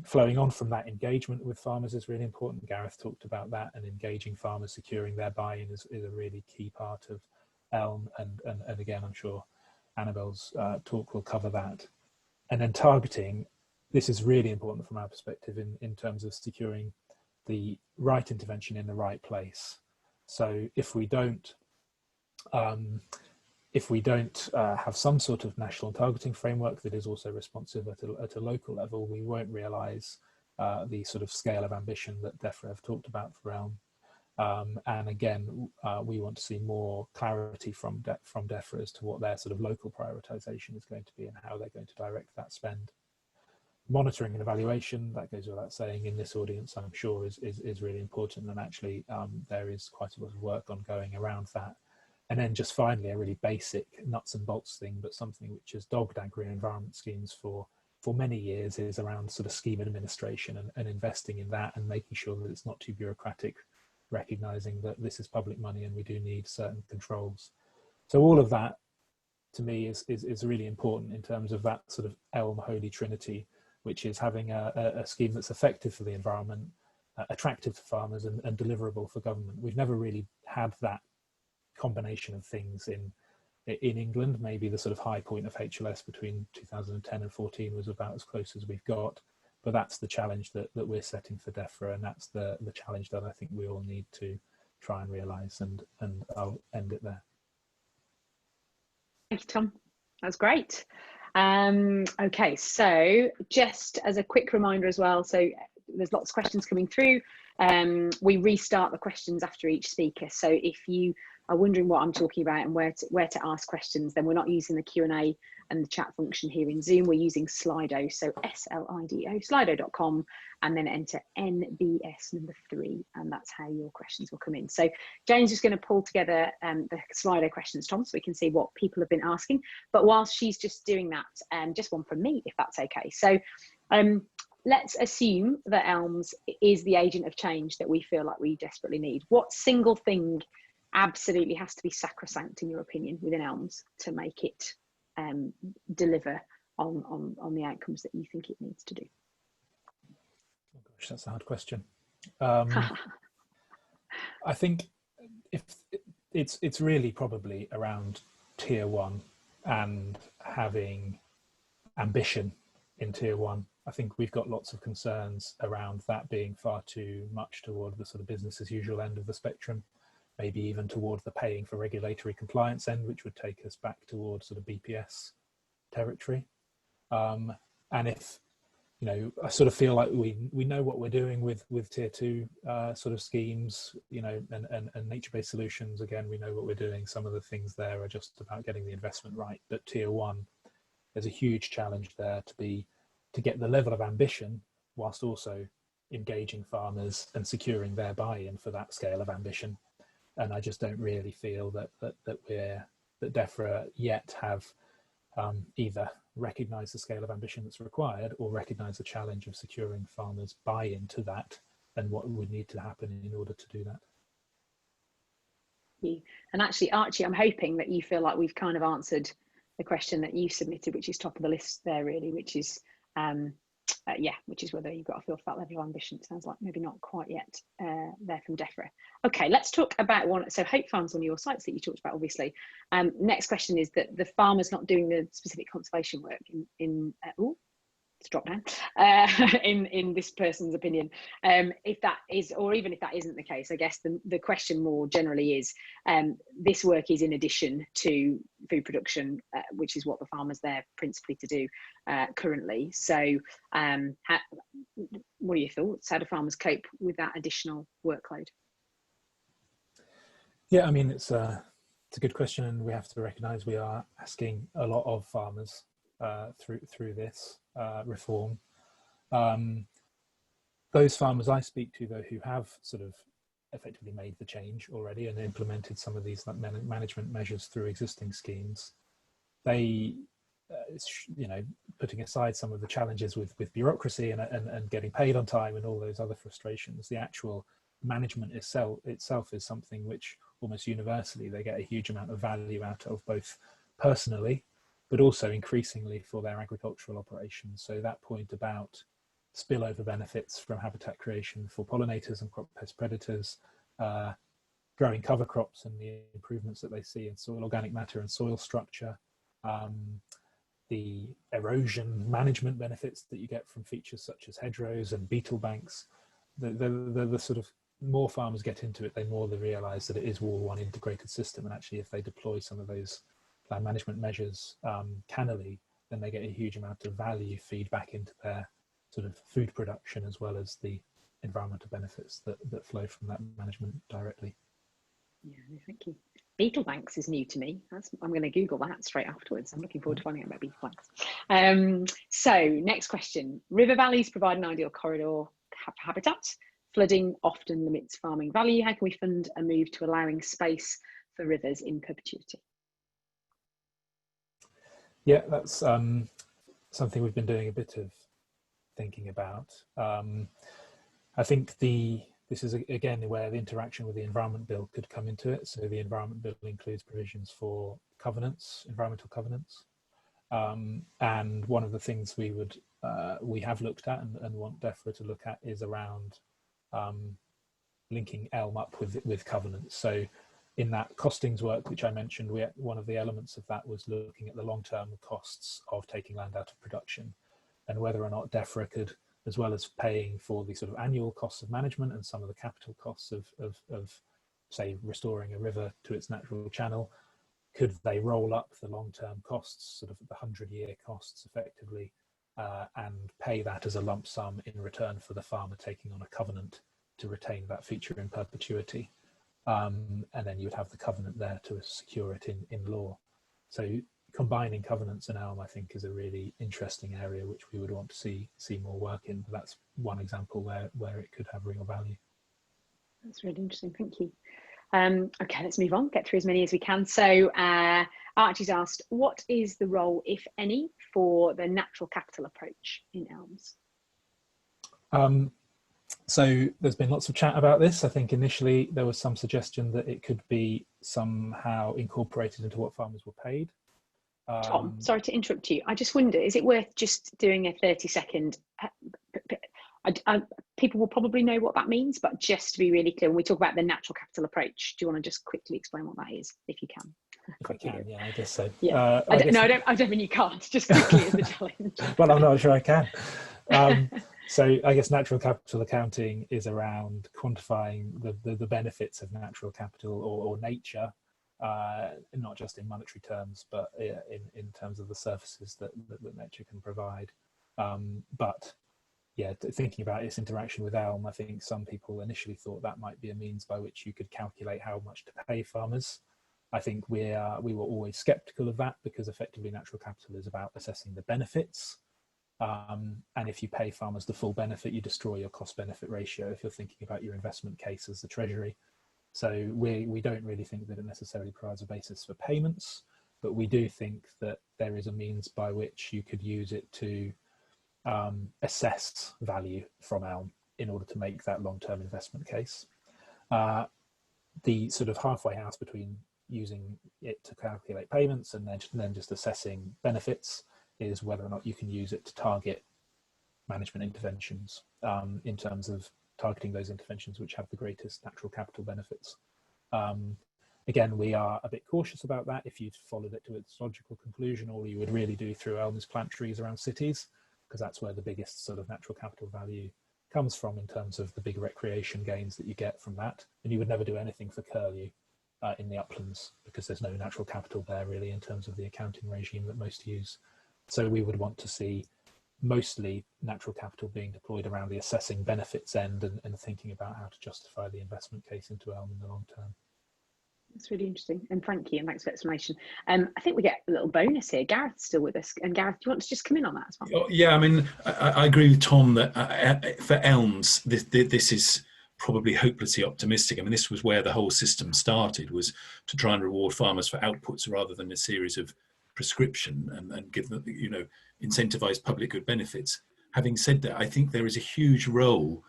Flowing on from that, engagement with farmers is really important. Gareth talked about that, and engaging farmers, securing their buy-in is a really key part of ELM, and again, I'm sure Annabelle's talk will cover that. And then targeting, this is really important from our perspective in terms of securing the right intervention in the right place. So if we don't have some sort of national targeting framework that is also responsive at a local level, we won't realise the sort of scale of ambition that DEFRA have talked about for ELM. And again, we want to see more clarity from DEFRA as to what their sort of local prioritisation is going to be and how they're going to direct that spend. monitoring and evaluation, that goes without saying in this audience, I'm sure is really important, and actually there is quite a lot of work ongoing around that. And then just finally, a really basic nuts and bolts thing, but something which has dogged agri-environment schemes for many years, is around sort of scheme administration and investing in that and making sure that it's not too bureaucratic, recognizing that this is public money and we do need certain controls. So all of that to me is really important in terms of that sort of ELM holy trinity, which is having a scheme that's effective for the environment, attractive to farmers, and deliverable for government. We've never really had that combination of things in England. Maybe the sort of high point of HLS between 2010 and 14 was about as close as we've got, but that's the challenge that we're setting for DEFRA, and that's the challenge that I think we all need to try and realise, and I'll end it there. Thank you, Tom. That's great. Okay, so just as a quick reminder as well, so there's lots of questions coming through. We restart the questions after each speaker. So if you are wondering what I'm talking about and where to ask questions, then we're not using the Q&A and the chat function here in Zoom. We're using Slido, so SLIDO, slido.com, and then enter NBS number 3, and that's how your questions will come in. So Jane's just going to pull together the Slido questions, Tom, so we can see what people have been asking. But whilst she's just doing that, just one from me, if that's okay. So let's assume that ELMS is the agent of change that we feel like we desperately need. What single thing absolutely has to be sacrosanct, in your opinion, within ELMS to make it deliver on the outcomes that you think it needs to do? Oh gosh, that's a hard question. I think if it's really probably around tier 1 and having ambition in tier 1. I think we've got lots of concerns around that being far too much toward the sort of business as usual end of the spectrum, maybe even toward the paying for regulatory compliance end, which would take us back towards sort of BPS territory. And if, you know, I sort of feel like we know what we're doing with tier 2 sort of schemes, you know, and nature-based solutions. Again, we know what we're doing. Some of the things there are just about getting the investment right. But tier 1, there's a huge challenge there to get the level of ambition whilst also engaging farmers and securing their buy-in for that scale of ambition. And I just don't really feel that DEFRA yet have either recognise the scale of ambition that's required or recognise the challenge of securing farmers' buy-in to that and what would need to happen in order to do that. And actually, Archie, I'm hoping that you feel like we've kind of answered the question that you submitted, which is top of the list there, really, which is which is whether you've got to feel for that level of ambition. It sounds like maybe not quite yet there from DEFRA. Okay, let's talk about one. So Hope Farm's on your sites that you talked about, obviously. Next question is that the farmer's not doing the specific conservation work in to drop down in this person's opinion. If that is, or even if that isn't the case, I guess the question more generally is, this work is in addition to food production, which is what the farmer's there principally to do currently. So what are your thoughts? How do farmers cope with that additional workload? Yeah, I mean, it's a good question, and we have to recognise we are asking a lot of farmers through this reform. Those farmers I speak to, though, who have sort of effectively made the change already and implemented some of these management measures through existing schemes, they, you know, putting aside some of the challenges with bureaucracy and getting paid on time and all those other frustrations, the actual management itself is something which almost universally they get a huge amount of value out of, both personally but also increasingly for their agricultural operations. So that point about spillover benefits from habitat creation for pollinators and crop pest predators, growing cover crops and the improvements that they see in soil organic matter and soil structure, the erosion management benefits that you get from features such as hedgerows and beetle banks, the sort of more farmers get into it, they realise that it is all one integrated system, and actually if they deploy some of those land management measures cannily, then they get a huge amount of value feedback into their sort of food production, as well as the environmental benefits that flow from that management directly. Yeah, thank you. Beetle banks is new to me. I'm going to Google that straight afterwards. I'm looking forward to finding out about beetle banks. So next question. River valleys provide an ideal corridor habitat. Flooding often limits farming value. How can we fund a move to allowing space for rivers in perpetuity? Yeah, that's something we've been doing a bit of thinking about. I think this is again where the interaction with the Environment Bill could come into it. So the Environment Bill includes provisions for covenants, environmental covenants, and one of the things we have looked at and want DEFRA to look at is around linking ELM up with covenants. So in that costings work, which I mentioned, one of the elements of that was looking at the long-term costs of taking land out of production and whether or not DEFRA could, as well as paying for the sort of annual costs of management and some of the capital costs of say, restoring a river to its natural channel, could they roll up the long-term costs, sort of the 100-year costs effectively, and pay that as a lump sum in return for the farmer taking on a covenant to retain that feature in perpetuity. And then you would have the covenant there to secure it in law. So combining covenants and ELM, I think, is a really interesting area which we would want to see more work in. But that's one example where it could have real value. That's really interesting. Thank you. Okay, let's move on. Get through as many as we can. So Archie's asked, what is the role, if any, for the natural capital approach in ELMs? So there's been lots of chat about this. I think initially there was some suggestion that it could be somehow incorporated into what farmers were paid. Tom, sorry to interrupt you. I just wonder, is it worth just doing a 30-second? People will probably know what that means, but just to be really clear, when we talk about the natural capital approach, do you want to just quickly explain what that is, if you can? If I can, yeah, I guess so. Yeah. I don't mean you can't, just quickly is the challenge. Well, I'm not sure I can. So I guess natural capital accounting is around quantifying the benefits of natural capital or nature, not just in monetary terms, but in terms of the services that nature can provide. But yeah, thinking about its interaction with ELM, I think some people initially thought that might be a means by which you could calculate how much to pay farmers. I think we were always skeptical of that because effectively natural capital is about assessing the benefits. And if you pay farmers the full benefit, you destroy your cost-benefit ratio if you're thinking about your investment case as the Treasury. So we don't really think that it necessarily provides a basis for payments, but we do think that there is a means by which you could use it to assess value from ELM in order to make that long-term investment case. The sort of halfway house between using it to calculate payments and then just assessing benefits is whether or not you can use it to target management interventions in terms of targeting those interventions which have the greatest natural capital benefits. Again, we are a bit cautious about that. If you followed it to its logical conclusion, all you would really do through ELM is plant trees around cities, because that's where the biggest sort of natural capital value comes from in terms of the big recreation gains that you get from that. And you would never do anything for curlew in the uplands because there's no natural capital there really in terms of the accounting regime that most use. So we would want to see mostly natural capital being deployed around the assessing benefits end and thinking about how to justify the investment case into ELM in the long term. That's really interesting, and thank you, and thanks for the explanation. I think we get a little bonus here. Gareth's still with us, and Gareth, do you want to just come in on that as well? Yeah, I mean, I agree with Tom that for ELMs, this is probably hopelessly optimistic. I mean, this was where the whole system started, was to try and reward farmers for outputs rather than a series of prescription and give them, you know, incentivize public good benefits. Having said that, I think there is a huge role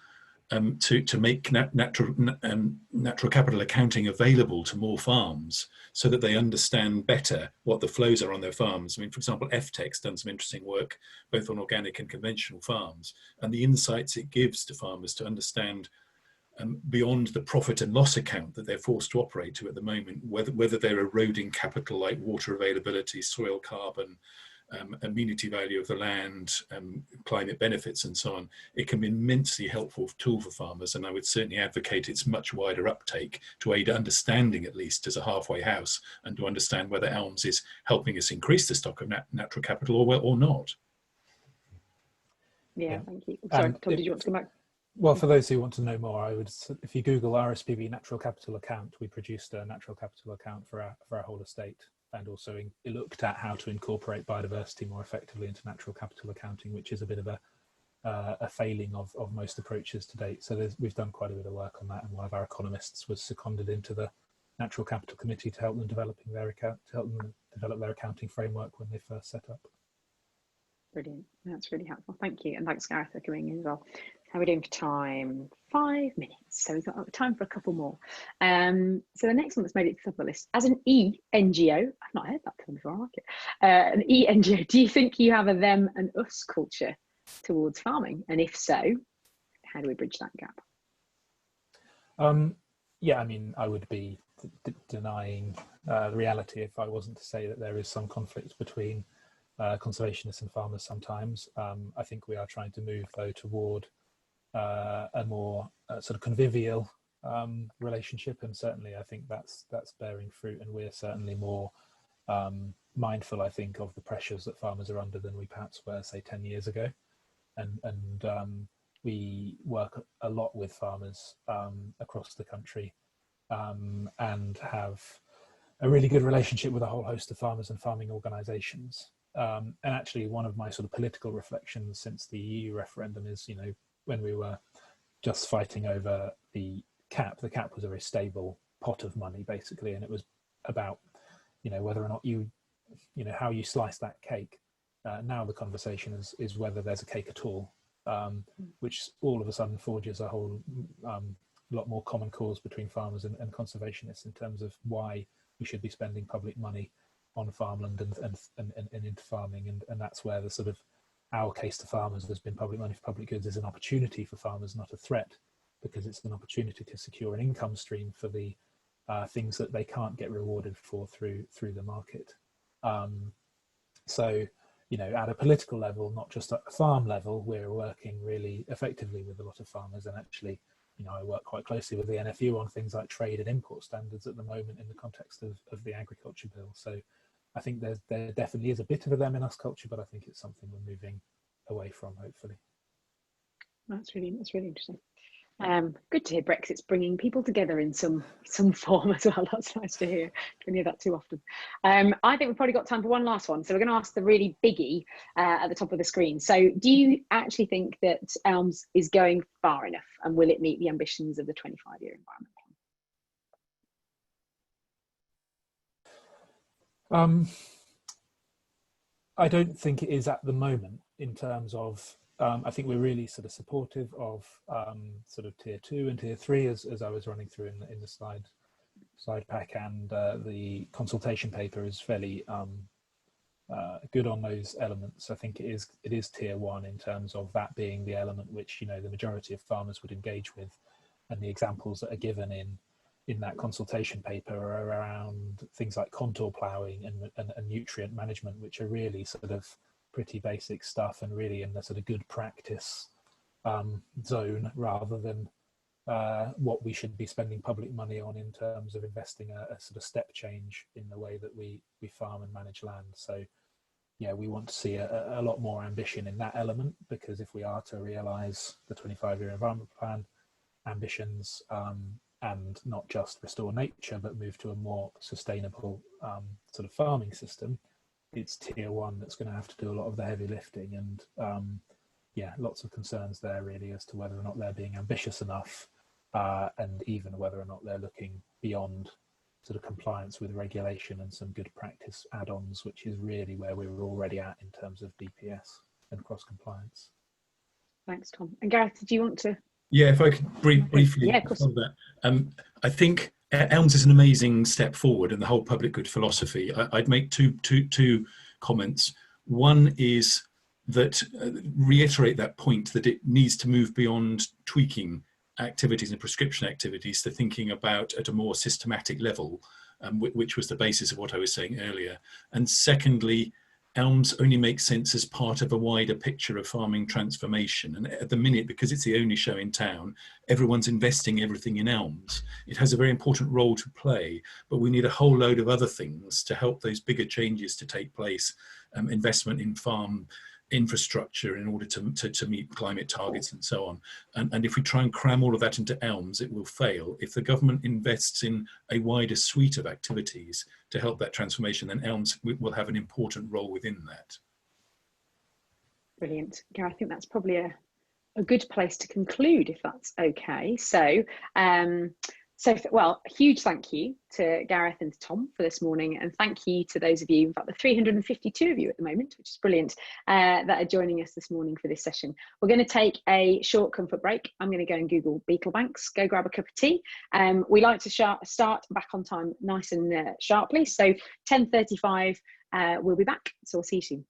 to make natural capital accounting available to more farms so that they understand better what the flows are on their farms. I mean, for example, FTEC's done some interesting work both on organic and conventional farms, and the insights it gives to farmers to understand beyond the profit and loss account that they're forced to operate to at the moment, whether they're eroding capital like water availability, soil carbon, amenity value of the land, climate benefits and so on. It can be an immensely helpful tool for farmers, and I would certainly advocate its much wider uptake to aid understanding, at least as a halfway house, and to understand whether ELMs is helping us increase the stock of natural capital or not. Yeah, thank you. Sorry, Tom, did you want to come back? Well, for those who want to know more, if you Google RSPB natural capital account, we produced a natural capital account for our whole estate, and also looked at how to incorporate biodiversity more effectively into natural capital accounting, which is a bit of a failing of most approaches to date. So we've done quite a bit of work on that, and one of our economists was seconded into the Natural Capital Committee to help them develop their accounting framework when they first set up. Brilliant. That's really helpful. Thank you. And thanks, Gareth, for coming in as well. How are we doing for time? 5 minutes. So we've got time for a couple more. So the next one that's made it to the top of the list, as an E-NGO, I've not heard that term before, I like it. An E-NGO, do you think you have a them and us culture towards farming? And if so, how do we bridge that gap? Yeah, I mean, I would be denying the reality if I wasn't to say that there is some conflict between conservationists and farmers sometimes. I think we are trying to move, though, toward a more sort of convivial relationship, and certainly I think that's bearing fruit, and we're certainly more mindful, I think, of the pressures that farmers are under than we perhaps were, say, 10 years ago. And we work a lot with farmers across the country, and have a really good relationship with a whole host of farmers and farming organisations. And actually, one of my sort of political reflections since the EU referendum is, when we were just fighting over the cap was a very stable pot of money, basically, and it was about, whether or not how you slice that cake. Now the conversation is whether there's a cake at all, which all of a sudden forges a whole lot more common cause between farmers and conservationists in terms of why we should be spending public money on farmland and into farming, and that's where the sort of our case to farmers has been public money for public goods is an opportunity for farmers, not a threat, because it's an opportunity to secure an income stream for the things that they can't get rewarded for through the market. So, at a political level, not just at a farm level, we're working really effectively with a lot of farmers, and actually, I work quite closely with the NFU on things like trade and import standards at the moment in the context of the agriculture bill. So I think there definitely is a bit of a them in us culture, but I think it's something we're moving away from, hopefully. That's really interesting. Good to hear Brexit's bringing people together in some form as well. That's nice to hear. Don't hear that too often. I think we've probably got time for one last one. So we're going to ask the really biggie at the top of the screen. So do you actually think that ELMs is going far enough, and will it meet the ambitions of the 25-year environment plan? I don't think it is at the moment, in terms of I think we're really sort of supportive of sort of tier 2 and tier 3 as I was running through in the slide pack, and the consultation paper is fairly good on those elements. I think it is tier 1 in terms of that being the element which the majority of farmers would engage with, and the examples that are given in that consultation paper are around things like contour ploughing and nutrient management, which are really sort of pretty basic stuff and really in the sort of good practice zone, rather than what we should be spending public money on in terms of investing a sort of step change in the way that we farm and manage land. So yeah, we want to see a lot more ambition in that element, because if we are to realise the 25-year environment plan ambitions, and not just restore nature, but move to a more sustainable sort of farming system, it's tier 1 that's going to have to do a lot of the heavy lifting. And yeah, lots of concerns there really as to whether or not they're being ambitious enough, and even whether or not they're looking beyond sort of compliance with regulation and some good practice add-ons, which is really where we were already at in terms of DPS and cross compliance. Thanks, Tom. And Gareth, did you want to? Yeah, if I could briefly on that. I think ELMs is an amazing step forward in the whole public good philosophy. I'd make two comments. One is that reiterate that point that it needs to move beyond tweaking activities and prescription activities to thinking about at a more systematic level, which was the basis of what I was saying earlier. And secondly, ELMs only make sense as part of a wider picture of farming transformation. And at the minute, because it's the only show in town, everyone's investing everything in ELMs. It has a very important role to play, but we need a whole load of other things to help those bigger changes to take place. Investment in farm infrastructure in order to meet climate targets and so on. And if we try and cram all of that into ELMs, it will fail. If the government invests in a wider suite of activities to help that transformation, then ELMs will have an important role within that. Brilliant. Gareth, I think that's probably a good place to conclude, if that's okay. So, well, a huge thank you to Gareth and to Tom for this morning, and thank you to those of you, in fact the 352 of you at the moment, which is brilliant, that are joining us this morning for this session. We're going to take a short comfort break. I'm going to go and Google beetle banks, go grab a cup of tea. We like to start back on time nice and sharply, so 10:35 we'll be back, so we'll see you soon.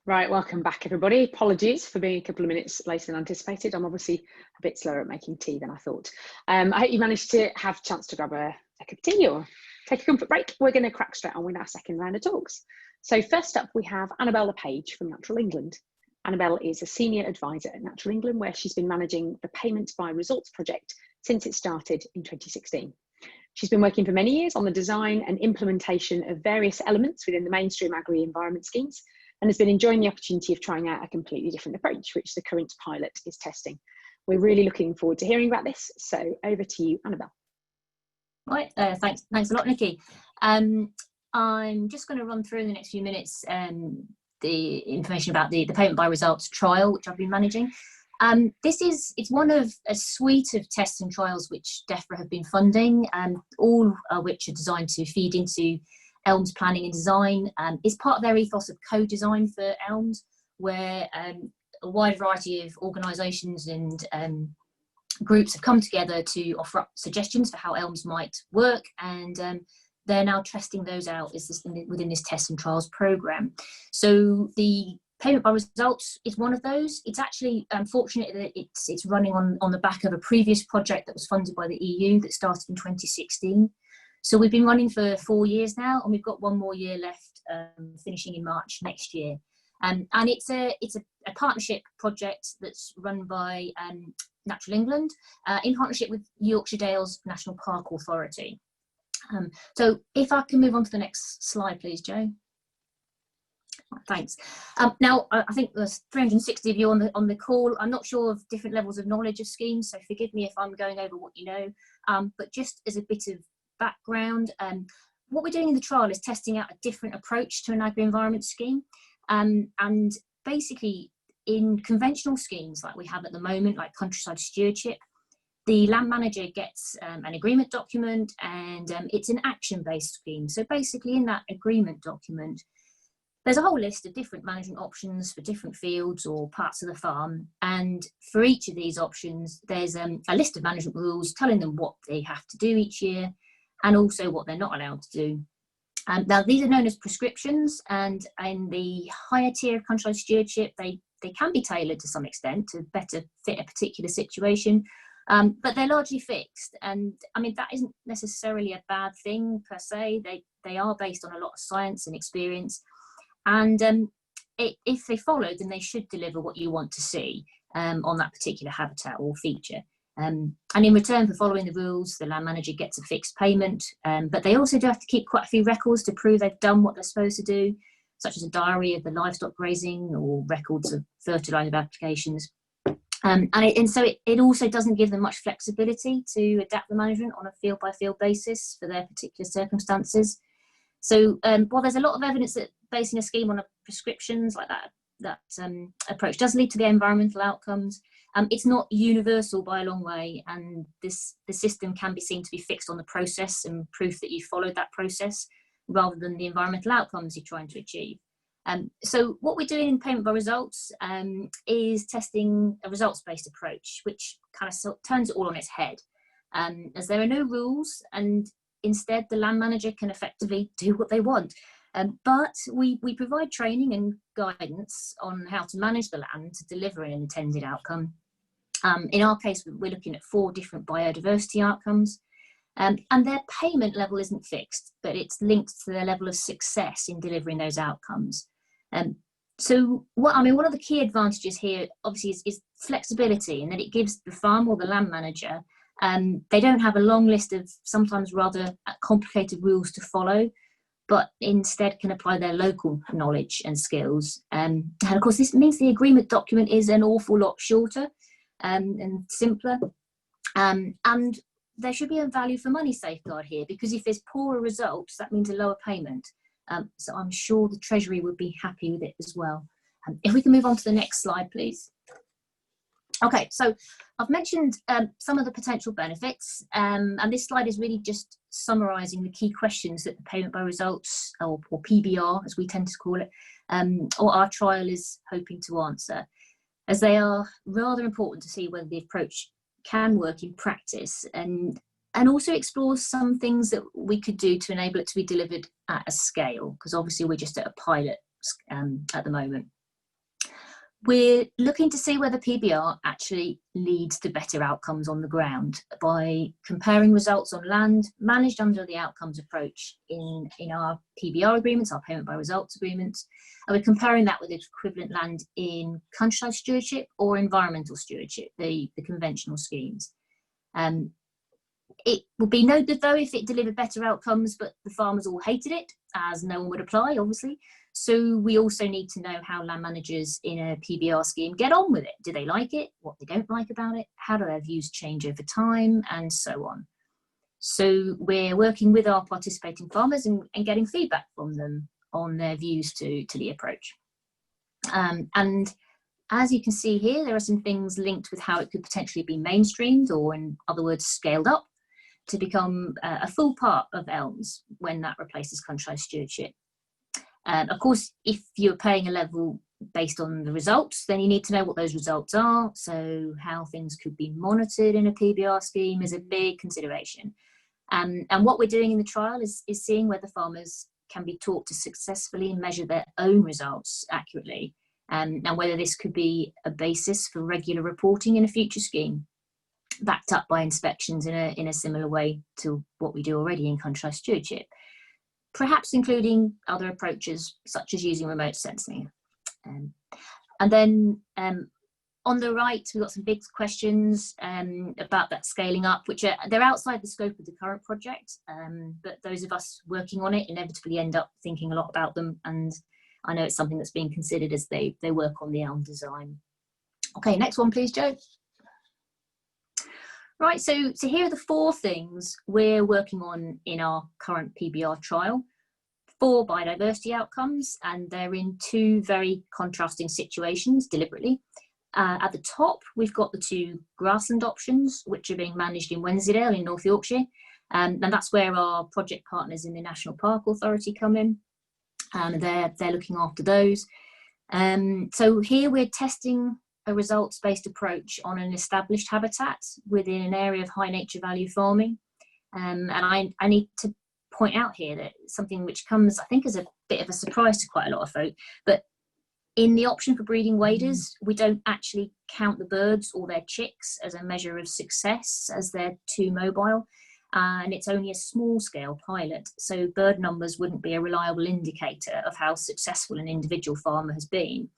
Right, welcome back everybody. Apologies for being a couple of minutes later than anticipated. I'm obviously a bit slower at making tea than I thought. I hope you managed to have a chance to grab a cup of tea or take a comfort break. We're going to crack straight on with our second round of talks. So first up we have Annabelle LePage from Natural England. Annabelle is a senior advisor at Natural England, where she's been managing the Payment by Results project since it started in 2016. She's been working for many years on the design and implementation of various elements within the mainstream agri-environment schemes, and has been enjoying the opportunity of trying out a completely different approach, which the current pilot is testing. We're really looking forward to hearing about this. So over to you, Annabelle. Right, thanks a lot, Nikki. I'm just going to run through in the next few minutes the information about the Payment by Results trial, which I've been managing. It's one of a suite of tests and trials which DEFRA have been funding, all which are designed to feed into ELMs planning and design. Is part of their ethos of co-design for ELMs, where a wide variety of organisations and groups have come together to offer up suggestions for how ELMs might work, and they're now testing those out within this test and trials programme. So the Payment by Results is one of those. It's actually unfortunate that it's running on the back of a previous project that was funded by the EU that started in 2016. So we've been running for 4 years now, and we've got one more year left, finishing in March next year. And it's a partnership project that's run by Natural England in partnership with Yorkshire Dales National Park Authority. So if I can move on to the next slide, please, Joe. Thanks. Now, I think there's 360 of you on the call. I'm not sure of different levels of knowledge of schemes, so forgive me if I'm going over what you know. But just as a bit of background, what we're doing in the trial is testing out a different approach to an agri-environment scheme, and basically in conventional schemes like we have at the moment, like countryside stewardship, the land manager gets an agreement document, and it's an action-based scheme. So basically in that agreement document there's a whole list of different management options for different fields or parts of the farm, and for each of these options there's a list of management rules telling them what they have to do each year and also what they're not allowed to do. Now these are known as prescriptions, and in the higher tier of countryside stewardship they can be tailored to some extent to better fit a particular situation, but they're largely fixed. And I mean, that isn't necessarily a bad thing per se. They are based on a lot of science and experience, and if they follow, then they should deliver what you want to see on that particular habitat or feature. And in return for following the rules, the land manager gets a fixed payment, but they also do have to keep quite a few records to prove they've done what they're supposed to do, such as a diary of the livestock grazing or records of fertiliser applications. So it also doesn't give them much flexibility to adapt the management on a field-by-field basis for their particular circumstances. So while there's a lot of evidence that basing a scheme on prescriptions like that approach does lead to the environmental outcomes, it's not universal by a long way, and the system can be seen to be fixed on the process and proof that you followed that process rather than the environmental outcomes you're trying to achieve. So what we're doing in Payment by Results is testing a results-based approach, which kind of turns it all on its head, as there are no rules, and instead the land manager can effectively do what they want. But we provide training and guidance on how to manage the land to deliver an intended outcome. In our case, we're looking at 4 different biodiversity outcomes, and their payment level isn't fixed, but it's linked to their level of success in delivering those outcomes. So one of the key advantages here obviously is flexibility, in that it gives the farm or the land manager, they don't have a long list of sometimes rather complicated rules to follow, but instead can apply their local knowledge and skills. And of course, this means the agreement document is an awful lot shorter and simpler. And there should be a value for money safeguard here, because if there's poorer results, that means a lower payment. So I'm sure the Treasury would be happy with it as well. If we can move on to the next slide, please. Okay, so I've mentioned some of the potential benefits, and this slide is really just summarising the key questions that the payment by results, or PBR as we tend to call it, or our trial is hoping to answer, as they are rather important to see whether the approach can work in practice, and also explore some things that we could do to enable it to be delivered at a scale, because obviously we're just at a pilot at the moment. We're looking to see whether PBR actually leads to better outcomes on the ground by comparing results on land managed under the outcomes approach in our PBR agreements, our payment by results agreements, and we're comparing that with equivalent land in countryside stewardship or environmental stewardship, the conventional schemes. It would be no good though if it delivered better outcomes, but the farmers all hated it, as no one would apply, obviously. So we also need to know how land managers in a PBR scheme get on with it. Do they like it? What they don't like about it? How do their views change over time? And so on. So we're working with our participating farmers and getting feedback from them on their views to the approach. And as you can see here, there are some things linked with how it could potentially be mainstreamed, or in other words, scaled up, to become a full part of ELMs when that replaces countryside stewardship. Of course, if you're paying a level based on the results, then you need to know what those results are. So how things could be monitored in a PBR scheme is a big consideration. And what we're doing in the trial is seeing whether farmers can be taught to successfully measure their own results accurately, and whether this could be a basis for regular reporting in a future scheme, backed up by inspections in a similar way to what we do already in countryside stewardship, perhaps including other approaches such as using remote sensing. And then on the right, we've got some big questions about that scaling up, which they're outside the scope of the current project, but those of us working on it inevitably end up thinking a lot about them, and I know it's something that's being considered as they work on the ELM design. Okay, next one please, Joe. Right, so here are the 4 things we're working on in our current PBR trial. 4 biodiversity outcomes, and they're in 2 very contrasting situations deliberately. At the top, we've got the 2 grassland options, which are being managed in Wensleydale in North Yorkshire, and that's where our project partners in the National Park Authority come in. They're looking after those. So here we're testing a results-based approach on an established habitat within an area of high nature value farming. And I need to point out here that something which comes, I think, as a bit of a surprise to quite a lot of folk, but in the option for breeding waders, we don't actually count the birds or their chicks as a measure of success, as they're too mobile, and it's only a small scale pilot, so bird numbers wouldn't be a reliable indicator of how successful an individual farmer has been.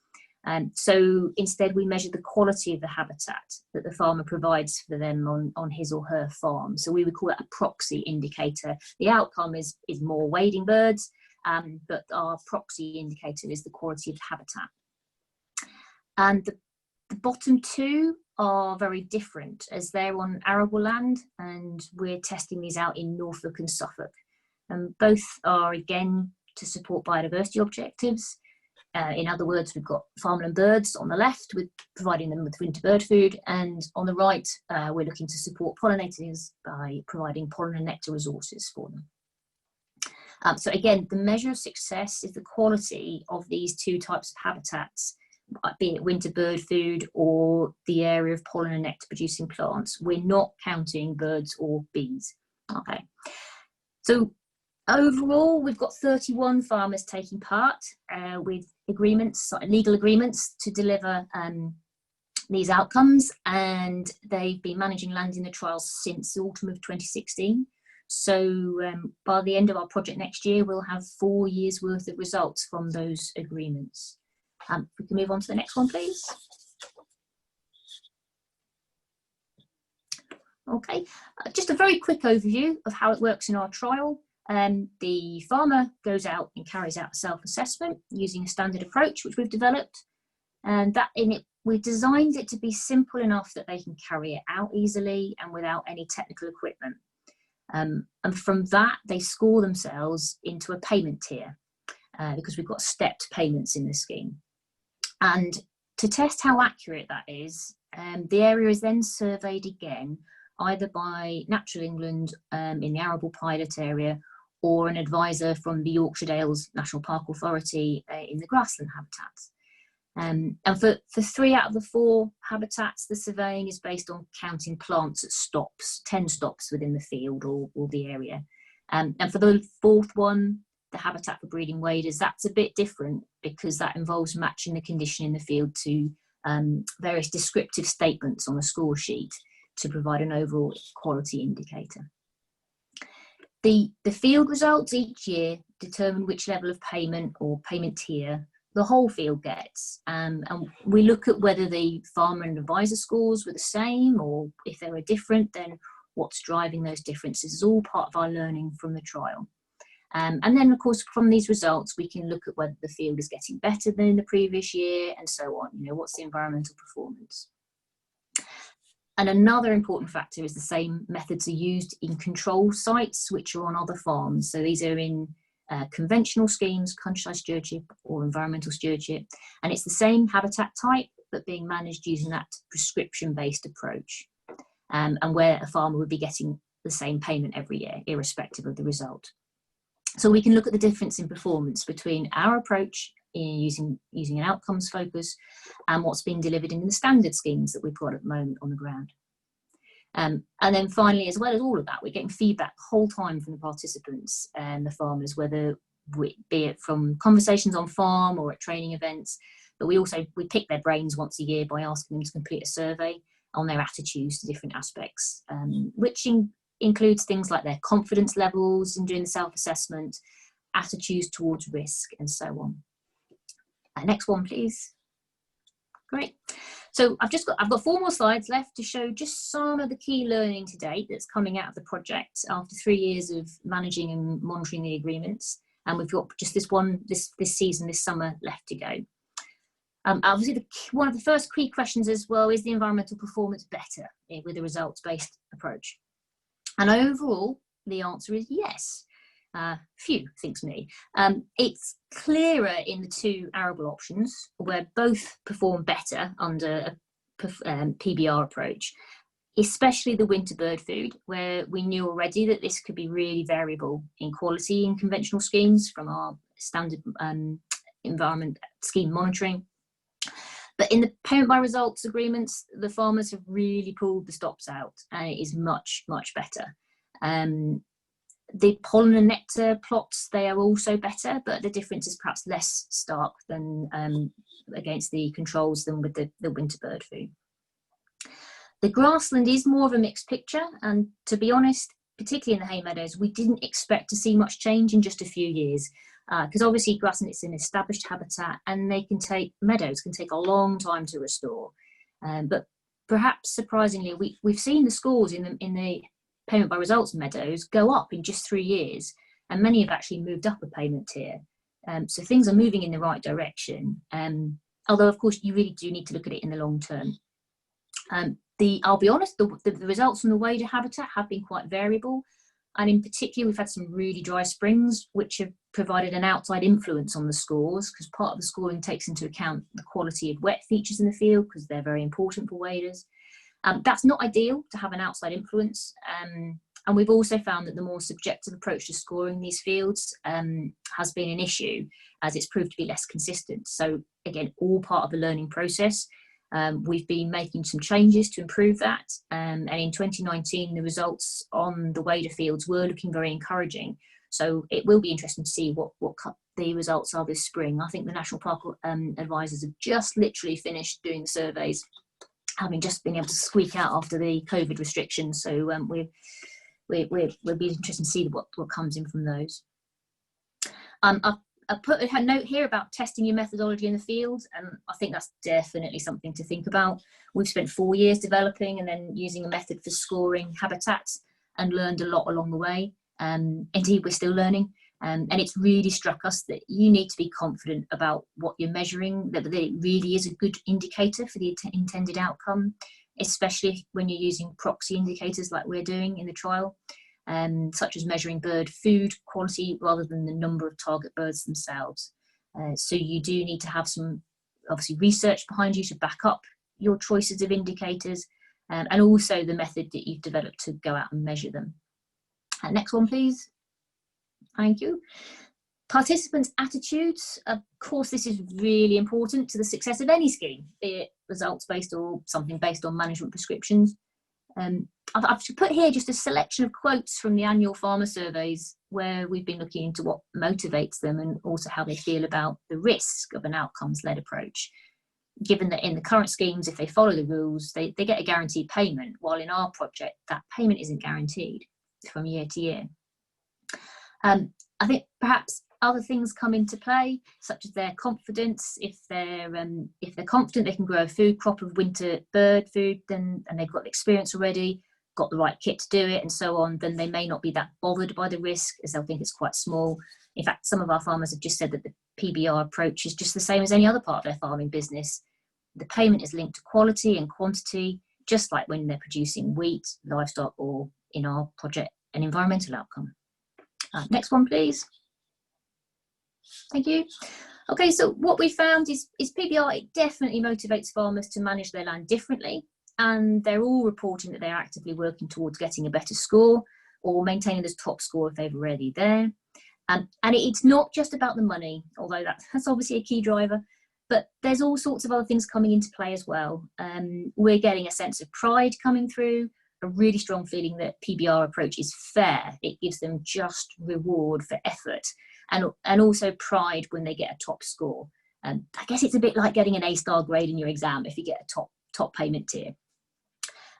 So instead we measure the quality of the habitat that the farmer provides for them on his or her farm. So we would call that a proxy indicator. The outcome is more wading birds, but our proxy indicator is the quality of the habitat. And the bottom 2 are very different, as they're on arable land, and we're testing these out in Norfolk and Suffolk. And both are again to support biodiversity objectives. In other words, we've got farmland birds on the left, with providing them with winter bird food, and on the right, we're looking to support pollinators by providing pollen and nectar resources for them. So again, the measure of success is the quality of these 2 types of habitats, be it winter bird food or the area of pollen and nectar producing plants. We're not counting birds or bees. Okay, so overall, we've got 31 farmers taking part with agreements, legal agreements to deliver these outcomes, and they've been managing land in the trials since the autumn of 2016. So by the end of our project next year, we'll have 4 years worth of results from those agreements. If we can move on to the next one, please. Okay, just a very quick overview of how it works in our trial. The farmer goes out and carries out a self-assessment using a standard approach which we've developed, and that in it we've designed it to be simple enough that they can carry it out easily and without any technical equipment. And from that they score themselves into a payment tier, because we've got stepped payments in the scheme. And to test how accurate that is, the area is then surveyed again, either by Natural England in the arable pilot area, or an advisor from the Yorkshire Dales National Park Authority in the grassland habitats. And for 3 out of the 4 habitats, the surveying is based on counting plants at stops, 10 stops within the field or the area. And for the 4th one, the habitat for breeding waders, that's a bit different because that involves matching the condition in the field to various descriptive statements on a score sheet to provide an overall quality indicator. The field results each year determine which level of payment or payment tier the whole field gets, and we look at whether the farmer and advisor scores were the same, or if they were different, then what's driving those differences is all part of our learning from the trial. And then of course from these results we can look at whether the field is getting better than the previous year and so on, what's the environmental performance. And another important factor is the same methods are used in control sites which are on other farms. So these are in conventional schemes, countryside stewardship or environmental stewardship, and it's the same habitat type but being managed using that prescription-based approach, and where a farmer would be getting the same payment every year irrespective of the result. So we can look at the difference in performance between our approach in using an outcomes focus and what's being delivered in the standard schemes that we've got at the moment on the ground. And then finally, as well as all of that, we're getting feedback the whole time from the participants and the farmers, whether be it from conversations on farm or at training events, but we pick their brains once a year by asking them to complete a survey on their attitudes to different aspects, which includes things like their confidence levels in doing the self-assessment, attitudes towards risk, and so on. Next one, please. Great. So I've got 4 more slides left to show just some of the key learning to date that's coming out of the project after 3 years of managing and monitoring the agreements, and we've got just this season, this summer left to go. Obviously, one of the first key questions as well is the environmental performance better with a results-based approach? And overall, the answer is yes. Phew, thinks me. It's clearer in the 2 arable options where both perform better under a PBR approach, especially the winter bird food, where we knew already that this could be really variable in quality in conventional schemes from our standard environment scheme monitoring. But in the payment by results agreements, the farmers have really pulled the stops out, and it is much, much better. The pollen and nectar plots, they are also better, but the difference is perhaps less stark than against the controls than with the winter bird food. The grassland is more of a mixed picture, and to be honest, particularly in the hay meadows, we didn't expect to see much change in just a few years, because obviously grassland is an established habitat, and meadows can take a long time to restore. But perhaps surprisingly, we've seen the scores in the payment by results meadows go up in just 3 years, and many have actually moved up a payment tier. So things are moving in the right direction, although of course you really do need to look at it in the long term. I'll be honest, the results from the wader habitat have been quite variable, and in particular we've had some really dry springs which have provided an outside influence on the scores, because part of the scoring takes into account the quality of wet features in the field because they're very important for waders. That's not ideal to have an outside influence, and we've also found that the more subjective approach to scoring these fields has been an issue, as it's proved to be less consistent. So again, all part of the learning process. We've been making some changes to improve that, and in 2019 the results on the wader fields were looking very encouraging. So it will be interesting to see what the results are this spring. I think the National Park advisors have just literally finished doing the surveys, having just been able to squeak out after the COVID restrictions. So we'll be interested to see what comes in from those. I put a note here about testing your methodology in the field, and I think that's definitely something to think about. We've spent 4 years developing and then using a method for scoring habitats and learned a lot along the way. Indeed, we're still learning. And it's really struck us that you need to be confident about what you're measuring, that it really is a good indicator for the intended outcome, especially when you're using proxy indicators like we're doing in the trial, such as measuring bird food quality rather than the number of target birds themselves. So you do need to have some, obviously, research behind you to back up your choices of indicators, and also the method that you've developed to go out and measure them. Next one, please. Thank you. Participants' attitudes. Of course, this is really important to the success of any scheme, be it results-based or something based on management prescriptions. I've put here just a selection of quotes from the annual farmer surveys where we've been looking into what motivates them and also how they feel about the risk of an outcomes-led approach. Given that in the current schemes, if they follow the rules, they get a guaranteed payment, while in our project, that payment isn't guaranteed from year to year. I think perhaps other things come into play, such as their confidence. If they're confident they can grow a food crop of winter bird food, and they've got the experience already, got the right kit to do it, and so on, then they may not be that bothered by the risk, as they'll think it's quite small. In fact, some of our farmers have just said that the PBR approach is just the same as any other part of their farming business. The payment is linked to quality and quantity, just like when they're producing wheat, livestock, or in our project, an environmental outcome. Next one, please. Thank you. Okay, so what we found is PBR, it definitely motivates farmers to manage their land differently, and they're all reporting that they're actively working towards getting a better score or maintaining this top score if they're already there. And it's not just about the money, although that's obviously a key driver, but there's all sorts of other things coming into play as well. We're getting a sense of pride coming through, a really strong feeling that PBR approach is fair. It gives them just reward for effort, and also pride when they get a top score. I guess it's a bit like getting an A-star grade in your exam if you get a top payment tier.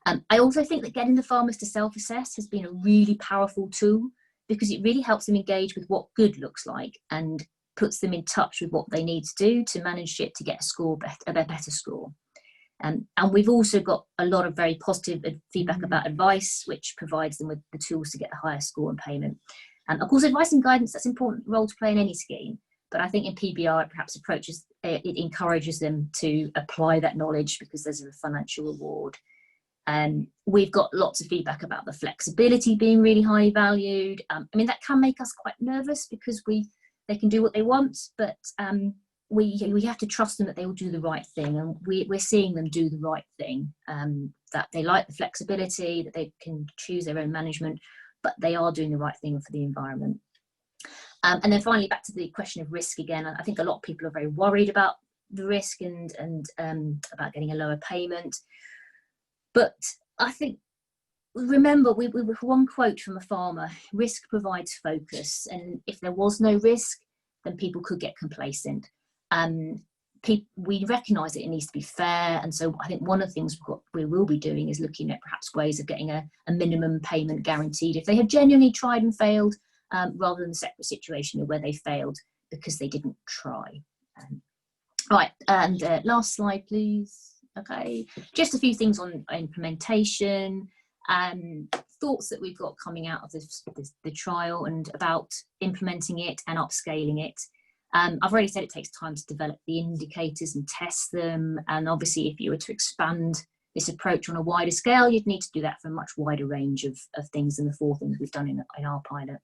I also think that getting the farmers to self-assess has been a really powerful tool, because it really helps them engage with what good looks like and puts them in touch with what they need to do to manage it to get a better score. And we've also got a lot of very positive feedback about advice, which provides them with the tools to get a higher score and payment. And of course, advice and guidance, that's an important role to play in any scheme. But I think in PBR, it perhaps it encourages them to apply that knowledge because there's a financial reward. We've got lots of feedback about the flexibility being really highly valued. I mean, that can make us quite nervous because they can do what they want, but we have to trust them that they will do the right thing, and we're seeing them do the right thing, that they like the flexibility, that they can choose their own management, but they are doing the right thing for the environment. And then finally, back to the question of risk again, I think a lot of people are very worried about the risk and about getting a lower payment. But I think, remember, we one quote from a farmer: risk provides focus, and if there was no risk, then people could get complacent. We recognise that it needs to be fair, and so I think one of the things we will be doing is looking at perhaps ways of getting a minimum payment guaranteed if they have genuinely tried and failed, rather than the separate situation where they failed because they didn't try. Right, and last slide, please. Okay, just a few things on implementation, thoughts that we've got coming out of the trial and about implementing it and upscaling it. I've already said it takes time to develop the indicators and test them, and obviously if you were to expand this approach on a wider scale, you'd need to do that for a much wider range of things than the 4 things we've done in our pilot.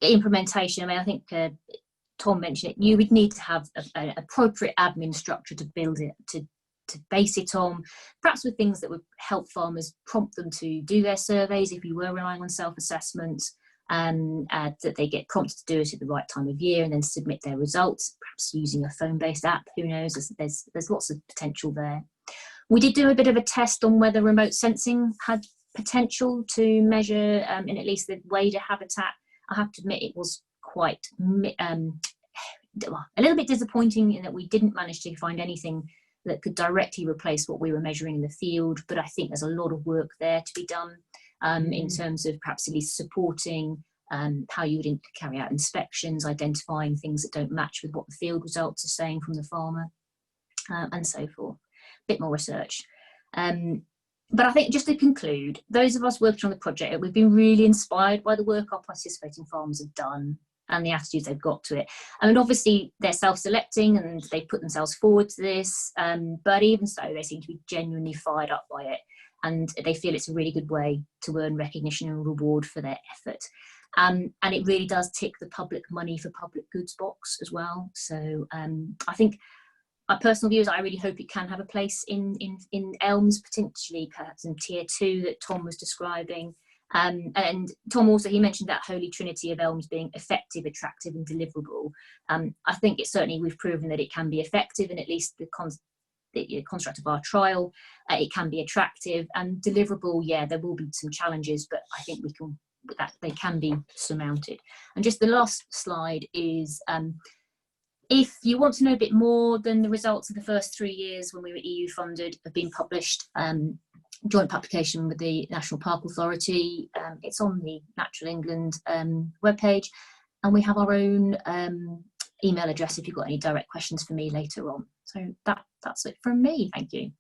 Implementation, I mean, I think Tom mentioned it, you would need to have an appropriate admin structure to build it, to base it on, perhaps with things that would help farmers, prompt them to do their surveys if you were relying on self-assessments, that they get prompted to do it at the right time of year and then submit their results, perhaps using a phone-based app, who knows, there's lots of potential there. We did do a bit of a test on whether remote sensing had potential to measure in at least the wader habitat. I have to admit it was quite a little bit disappointing in that we didn't manage to find anything that could directly replace what we were measuring in the field, but I think there's a lot of work there to be done in terms of perhaps at least supporting how you would carry out inspections, identifying things that don't match with what the field results are saying from the farmer, and so forth. A bit more research. But I think, just to conclude, those of us working on the project, we've been really inspired by the work our participating farmers have done and the attitudes they've got to it. I mean, obviously they're self-selecting and they put themselves forward to this, but even so, they seem to be genuinely fired up by it, and they feel it's a really good way to earn recognition and reward for their effort. And it really does tick the public money for public goods box as well. So I think my personal view is I really hope it can have a place in ELMs, potentially perhaps in tier 2 that Tom was describing. And Tom also, he mentioned that holy trinity of ELMs being effective, attractive and deliverable. I think it's certainly, we've proven that it can be effective, and at least the construct of our trial, it can be attractive and deliverable. Yeah, there will be some challenges, but I think that they can be surmounted. And just the last slide is, if you want to know a bit more than the results of the first 3 years when we were EU funded have been published, joint publication with the National Park Authority, it's on the Natural England webpage, and we have our own email address if you've got any direct questions for me later on. So that's it from me, thank you.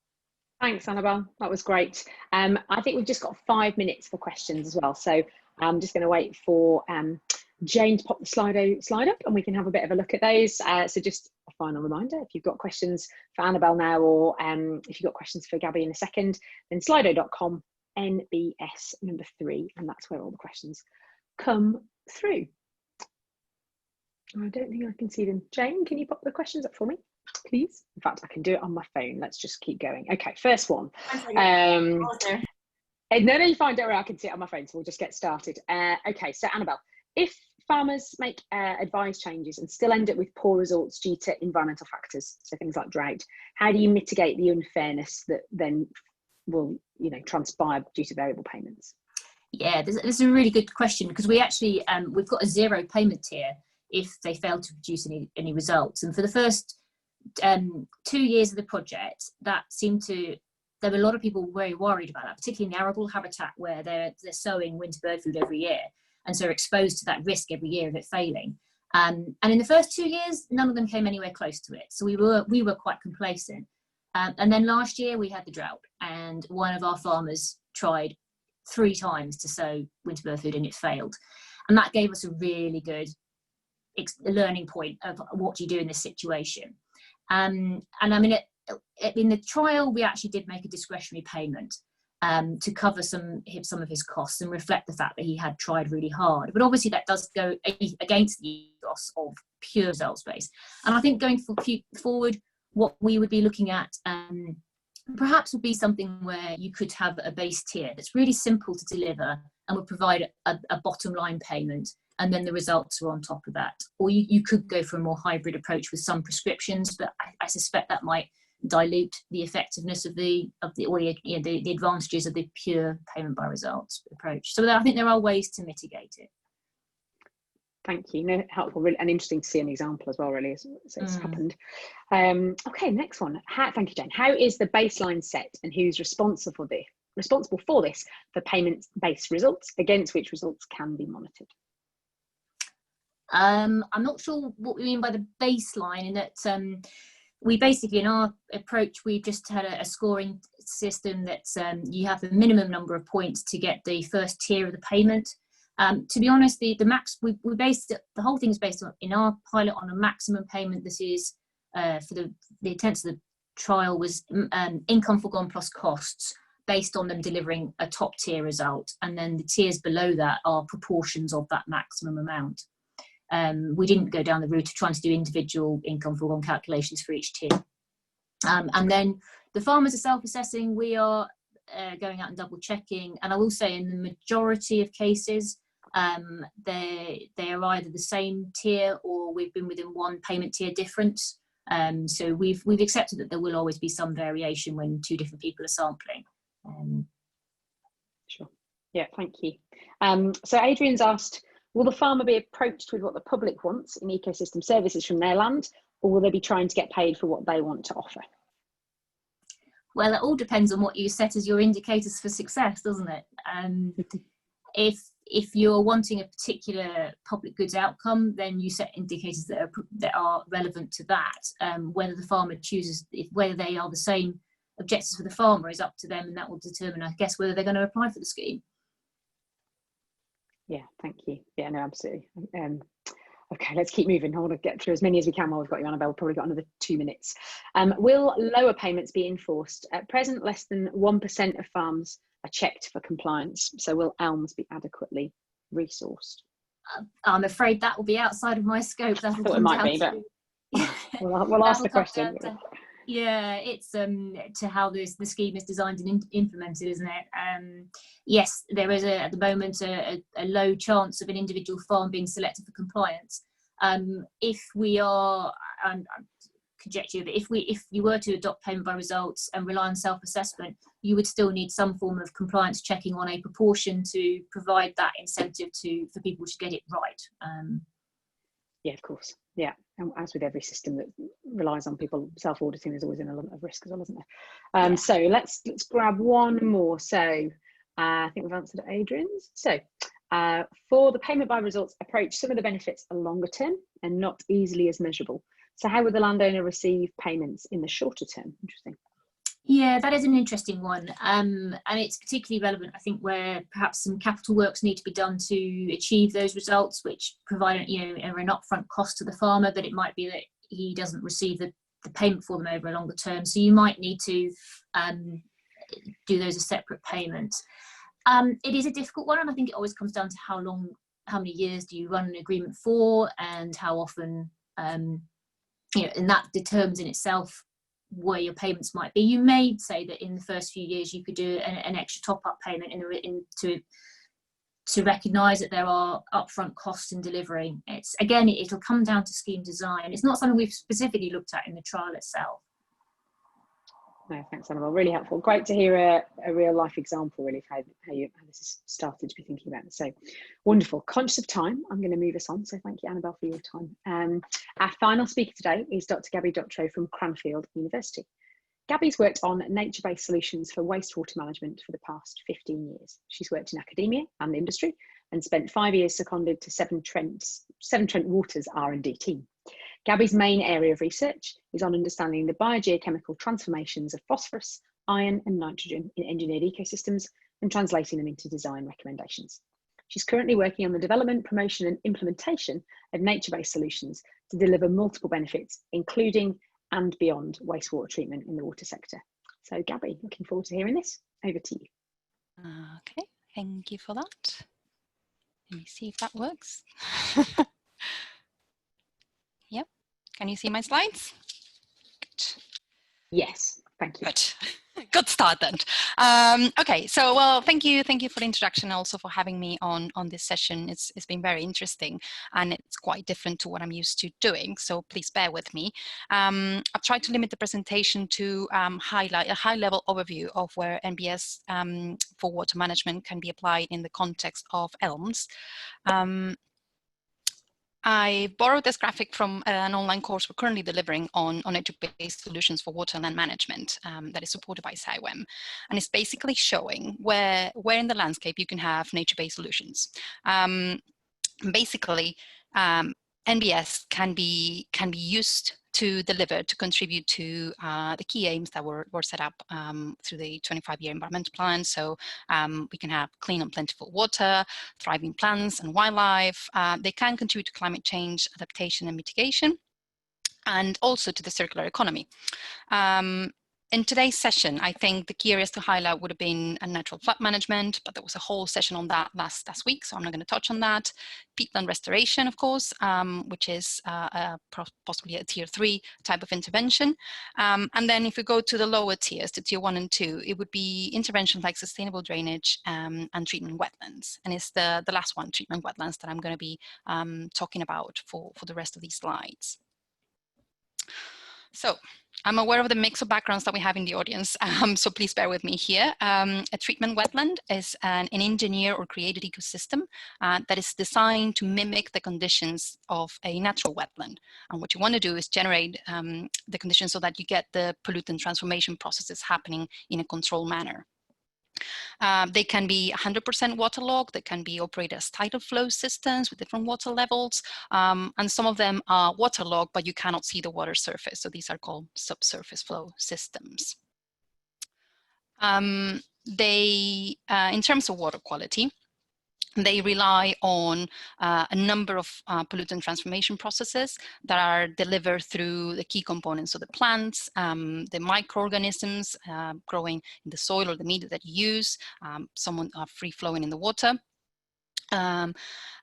Thanks, Annabelle, that was great. I think we've just got 5 minutes for questions as well, so I'm just going to wait for Jane to pop the slide up and we can have a bit of a look at those. So just a final reminder, if you've got questions for Annabelle now, or if you've got questions for Gabby in a second, then slido.com NBS number 3, and that's where all the questions come through. I don't think I can see them. Jane, can you pop the questions up for me, please? In fact, I can do it on my phone. Let's just keep going. Okay, first one. No, you're fine, don't worry, I can see it on my phone, so we'll just get started. Okay, so Annabelle, if farmers make advised changes and still end up with poor results due to environmental factors, so things like drought, how do you mitigate the unfairness that then will, transpire due to variable payments? Yeah, this is a really good question, because we actually, we've got a 0 payment tier if they fail to produce any results. And for the first 2 years of the project, there were a lot of people very worried about that, particularly in the arable habitat where they're sowing winter bird food every year, and so are exposed to that risk every year of it failing. And in the first 2 years, none of them came anywhere close to it. So we were quite complacent. And then last year we had the drought, and one of our farmers tried 3 times to sow winter bird food and it failed. And that gave us a really good learning point of what do you do in this situation. And I mean, in the trial, we actually did make a discretionary payment to cover some of his costs and reflect the fact that he had tried really hard. But obviously that does go against the ethos of pure results based. And I think going forward, what we would be looking at perhaps would be something where you could have a base tier that's really simple to deliver and would provide a bottom line payment, and then the results are on top of that. Or you could go for a more hybrid approach with some prescriptions, but I suspect that might dilute the effectiveness of the advantages of the pure payment by results approach. So I think there are ways to mitigate it. Thank you. No, helpful, really, and interesting to see an example as well, really, as it's happened. Okay, next one. Thank you, Jane. How is the baseline set, and who's responsible for this for payment-based results, against which results can be monitored? I'm not sure what we mean by the baseline, in that we basically, in our approach, we've just had a scoring system that you have the minimum number of points to get the first tier of the payment. To be honest, the max, we based it, the whole thing is based on, in our pilot, on a maximum payment. This is for the intents of the trial was income foregone plus costs, based on them delivering a top tier result, and then the tiers below that are proportions of that maximum amount. We didn't go down the route of trying to do individual income foregone calculations for each tier. And then the farmers are self-assessing. We are going out and double checking. And I will say, in the majority of cases, they are either the same tier, or we've been within one payment tier difference. So we've accepted that there will always be some variation when 2 different people are sampling. Sure. Yeah, thank you. So Adrian's asked, will the farmer be approached with what the public wants in ecosystem services from their land, or will they be trying to get paid for what they want to offer? Well, it all depends on what you set as your indicators for success, doesn't it? If you're wanting a particular public goods outcome, then you set indicators that are relevant to that. Whether the farmer chooses, whether they are the same objectives for the farmer is up to them, and that will determine, I guess, whether they're going to apply for the scheme. Yeah, thank you. Yeah, no, absolutely. Okay, let's keep moving. I want to get through as many as we can while we've got you, Annabelle. We've probably got another 2 minutes. Will lower payments be enforced? At present, less than 1% of farms are checked for compliance. So will ELMs be adequately resourced? I'm afraid that will be outside of my scope. That will I thought it come might down be, to, but we'll ask the question. Yeah, it's to how the scheme is designed and implemented, isn't it? Yes, there is at the moment a low chance of an individual farm being selected for compliance. If we are, I'm conjecture, but if you were to adopt payment by results and rely on self-assessment, you would still need some form of compliance checking on a proportion to provide that incentive for people to get it right. Yeah, of course. Yeah, and as with every system that relies on people self-auditing, there's always an element of risk as well, isn't there? Yeah. So let's grab one more. So I think we've answered Adrian's. So for the payment by results approach, some of the benefits are longer term and not easily as measurable. So how would the landowner receive payments in the shorter term? Interesting. Yeah, that is an interesting one, and it's particularly relevant, I think, where perhaps some capital works need to be done to achieve those results, which provide an upfront cost to the farmer, but it might be that he doesn't receive the payment for them over a longer term. So you might need to do those as separate payments. It is a difficult one, and I think it always comes down to how many years do you run an agreement for, and how often, and that determines in itself where your payments might be. You may say that in the first few years you could do an extra top-up payment to recognise that there are upfront costs in delivering. It'll come down to scheme design. It's not something we've specifically looked at in the trial itself. No, thanks, Annabelle. Really helpful. Great to hear a real life example, really, of how this has started to be thinking about it. So wonderful. Conscious of time, I'm going to move us on. So thank you, Annabelle, for your time. Our final speaker today is Dr. Gabby Dotro from Cranfield University. Gabby's worked on nature-based solutions for wastewater management for the past 15 years. She's worked in academia and industry and spent 5 years seconded to Severn Trent Water's R&D team. Gabby's main area of research is on understanding the biogeochemical transformations of phosphorus, iron and nitrogen in engineered ecosystems and translating them into design recommendations. She's currently working on the development, promotion and implementation of nature-based solutions to deliver multiple benefits, including and beyond wastewater treatment in the water sector. So Gabby, looking forward to hearing this. Over to you. Okay, thank you for that. Let me see if that works. Yep, can you see my slides? Good. Yes, thank you. Good. Good start then. Okay, so well, thank you for the introduction, also for having me on this session. It's been very interesting, and it's quite different to what I'm used to doing, so please bear with me. I've tried to limit the presentation to highlight a high-level overview of where NBS for water management can be applied in the context of ELMs. I borrowed this graphic from an online course we're currently delivering on nature-based solutions for water and land management that is supported by CIWEM. And it's basically showing where in the landscape you can have nature-based solutions. Basically, NBS can be used to deliver, to contribute to the key aims that were set up through the 25-year environmental plan. So we can have clean and plentiful water, thriving plants and wildlife. They can contribute to climate change, adaptation and mitigation, and also to the circular economy. In today's session, I think the key areas to highlight would have been a natural flood management, but there was a whole session on that last week, so I'm not going to touch on that. Peatland restoration, of course, which is possibly a tier 3 type of intervention. And then if we go to the lower tiers, to tier 1 and 2, it would be interventions like sustainable drainage and treatment wetlands. And it's the last one, treatment wetlands, that I'm going to be talking about for the rest of these slides. So I'm aware of the mix of backgrounds that we have in the audience, so please bear with me here. A treatment wetland is an engineered or created ecosystem that is designed to mimic the conditions of a natural wetland. And what you want to do is generate the conditions so that you get the pollutant transformation processes happening in a controlled manner. They can be 100% waterlogged, they can be operated as tidal flow systems with different water levels, and some of them are waterlogged, but you cannot see the water surface. So these are called subsurface flow systems. They, in terms of water quality, they rely on a number of pollutant transformation processes that are delivered through the key components of the plants, the microorganisms growing in the soil or the media that you use, some are free flowing in the water, and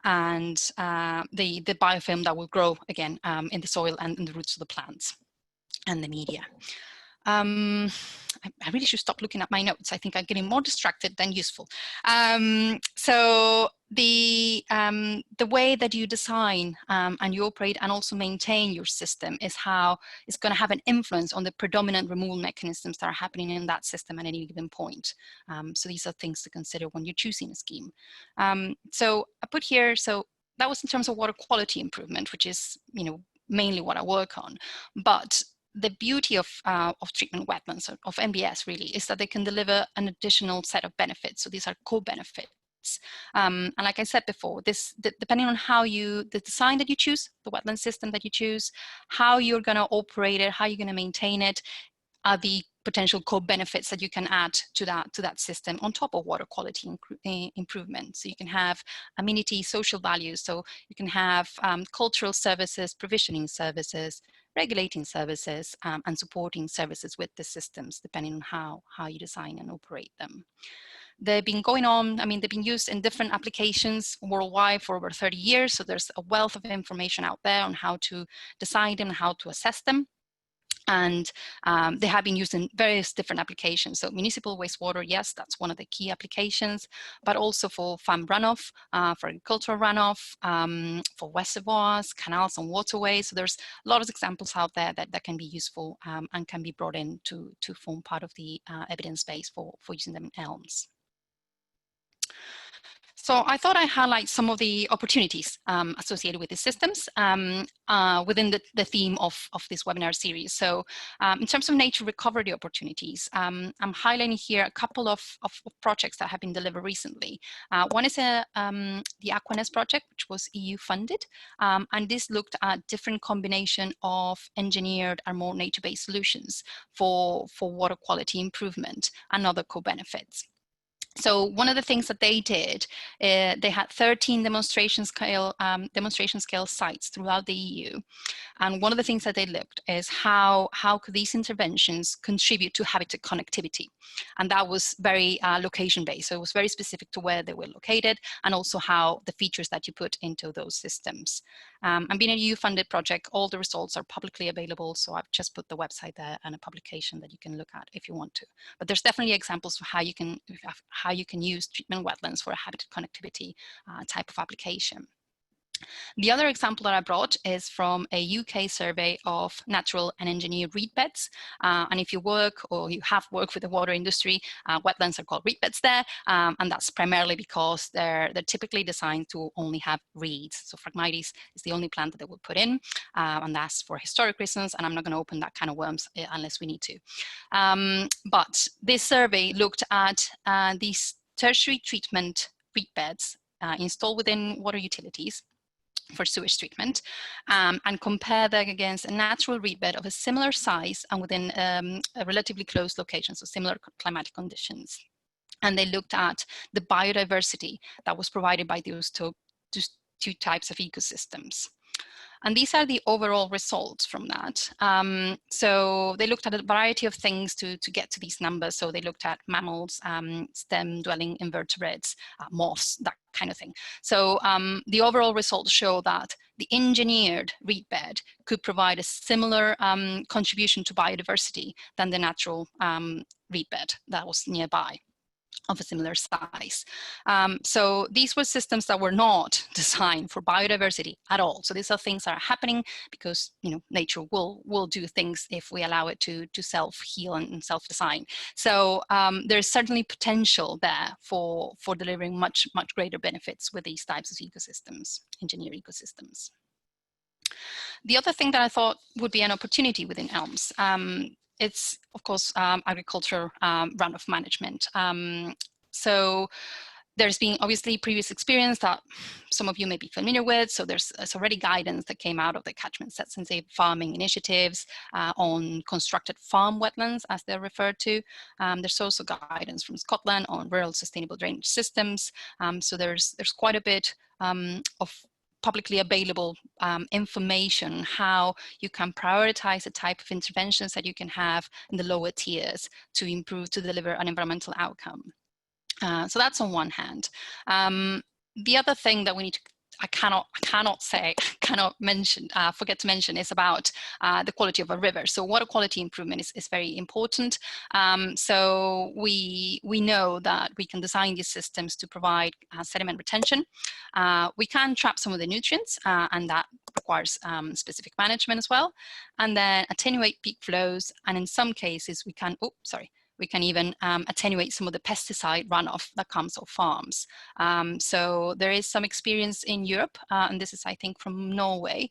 the biofilm that will grow again in the soil and in the roots of the plants and the media. I really should stop looking at my notes. I think I'm getting more distracted than useful. So the way that you design and you operate and also maintain your system is how it's going to have an influence on the predominant removal mechanisms that are happening in that system at any given point. So these are things to consider when you're choosing a scheme. So I put here, so that was in terms of water quality improvement, which is, you know, mainly what I work on. But the beauty of treatment wetlands, of NBS really, is that they can deliver an additional set of benefits. So these are co-benefits. And like I said before, depending on how the design that you choose, the wetland system that you choose, how you're going to operate it, how you're going to maintain it, are the potential co-benefits that you can add to that system on top of water quality improvement. So you can have amenity, social values. So you can have cultural services, provisioning services, regulating services, and supporting services with the systems, depending on how you design and operate them. They've been going on, I mean, they've been used in different applications worldwide for over 30 years. So there's a wealth of information out there on how to design them and how to assess them. And they have been used in various different applications. So municipal wastewater, yes, that's one of the key applications, but also for farm runoff, for agricultural runoff, for reservoirs, canals and waterways. So there's a lot of examples out there that can be useful and can be brought in to form part of the evidence base for using them in ELMs. So I thought I'd highlight some of the opportunities associated with these systems within the theme of this webinar series. So in terms of nature recovery opportunities, I'm highlighting here a couple of projects that have been delivered recently. One is the Aquaness project, which was EU funded, and this looked at different combination of engineered and more nature-based solutions for water quality improvement and other co-benefits. So one of the things that they did, they had 13 demonstration scale sites throughout the EU. And one of the things that they looked is how could these interventions contribute to habitat connectivity? And that was very location-based. So it was very specific to where they were located and also how the features that you put into those systems. And being a EU-funded project, all the results are publicly available. So I've just put the website there and a publication that you can look at if you want to. But there's definitely examples of how you can use treatment wetlands for a habitat connectivity type of application. The other example that I brought is from a UK survey of natural and engineered reed beds. And if you work or you have worked with the water industry, wetlands are called reed beds there. And that's primarily because they're typically designed to only have reeds. So Phragmites is the only plant that they will put in. And that's for historic reasons. And I'm not going to open that kind of worms unless we need to. But this survey looked at these tertiary treatment reed beds installed within water utilities for sewage treatment and compare that against a natural reed bed of a similar size and within a relatively close location, so similar climatic conditions. And they looked at the biodiversity that was provided by those two types of ecosystems. And these are the overall results from that. So they looked at a variety of things to get to these numbers. So they looked at mammals, stem-dwelling invertebrates, moths, that kind of thing. So the overall results show that the engineered reed bed could provide a similar contribution to biodiversity than the natural reed bed that was nearby of a similar size. So these were systems that were not designed for biodiversity at all. So these are things that are happening because, you know, nature will do things if we allow it to self-heal and self-design. So there's certainly potential there for delivering much greater benefits with these types of ecosystems, engineered ecosystems. The other thing that I thought would be an opportunity within ELMs, it's, of course, agriculture runoff management. So There's been obviously previous experience that some of you may be familiar with. So there's already guidance that came out of the catchment set sensitive farming initiatives on constructed farm wetlands, as they're referred to. There's also guidance from Scotland on rural sustainable drainage systems. So there's quite a bit of publicly available information how you can prioritize the type of interventions that you can have in the lower tiers to improve, to deliver an environmental outcome. So that's on one hand. The other thing that we need to, I cannot forget to mention is about the quality of a river. So water quality improvement is very important. So we know that we can design these systems to provide sediment retention. We can trap some of the nutrients, and that requires specific management as well. And then attenuate peak flows, and in some cases we can, we can even attenuate some of the pesticide runoff that comes off farms. So there is some experience in Europe, and this is, I think, from Norway,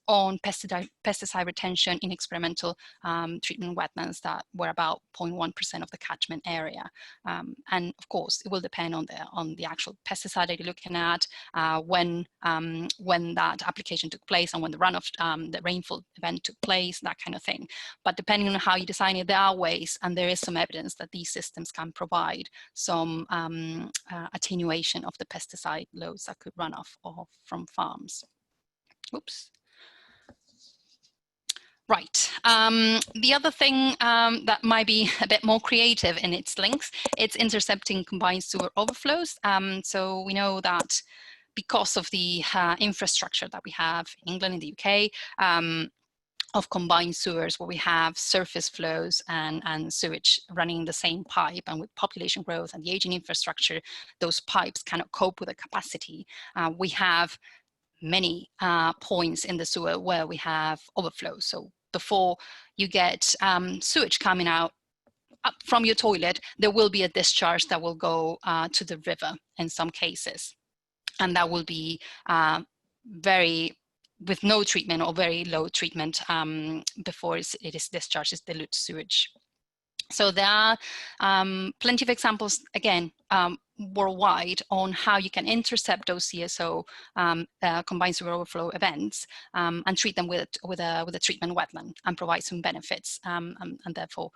on pesticide retention in experimental treatment wetlands that were about 0.1% of the catchment area. And of course, it will depend on the actual pesticide that you're looking at, when that application took place, and when the runoff, the rainfall event took place, that kind of thing. But depending on how you design it, there are ways, and there is some evidence that these systems can provide some attenuation of the pesticide loads that could run off from farms. Oops. Right. The other thing that might be a bit more creative in its links, it's intercepting combined sewer overflows. So we know that because of the infrastructure that we have in England, in the UK, of combined sewers, where we have surface flows and sewage running in the same pipe, and with population growth and the aging infrastructure, those pipes cannot cope with the capacity. We have many points in the sewer where we have overflow. So before you get sewage coming out up from your toilet, there will be a discharge that will go to the river in some cases. And that will be with no treatment or very low treatment before it is discharged as dilute sewage. So there are plenty of examples, again, worldwide, on how you can intercept those CSO combined sewer overflow events and treat them with a treatment wetland and provide some benefits and therefore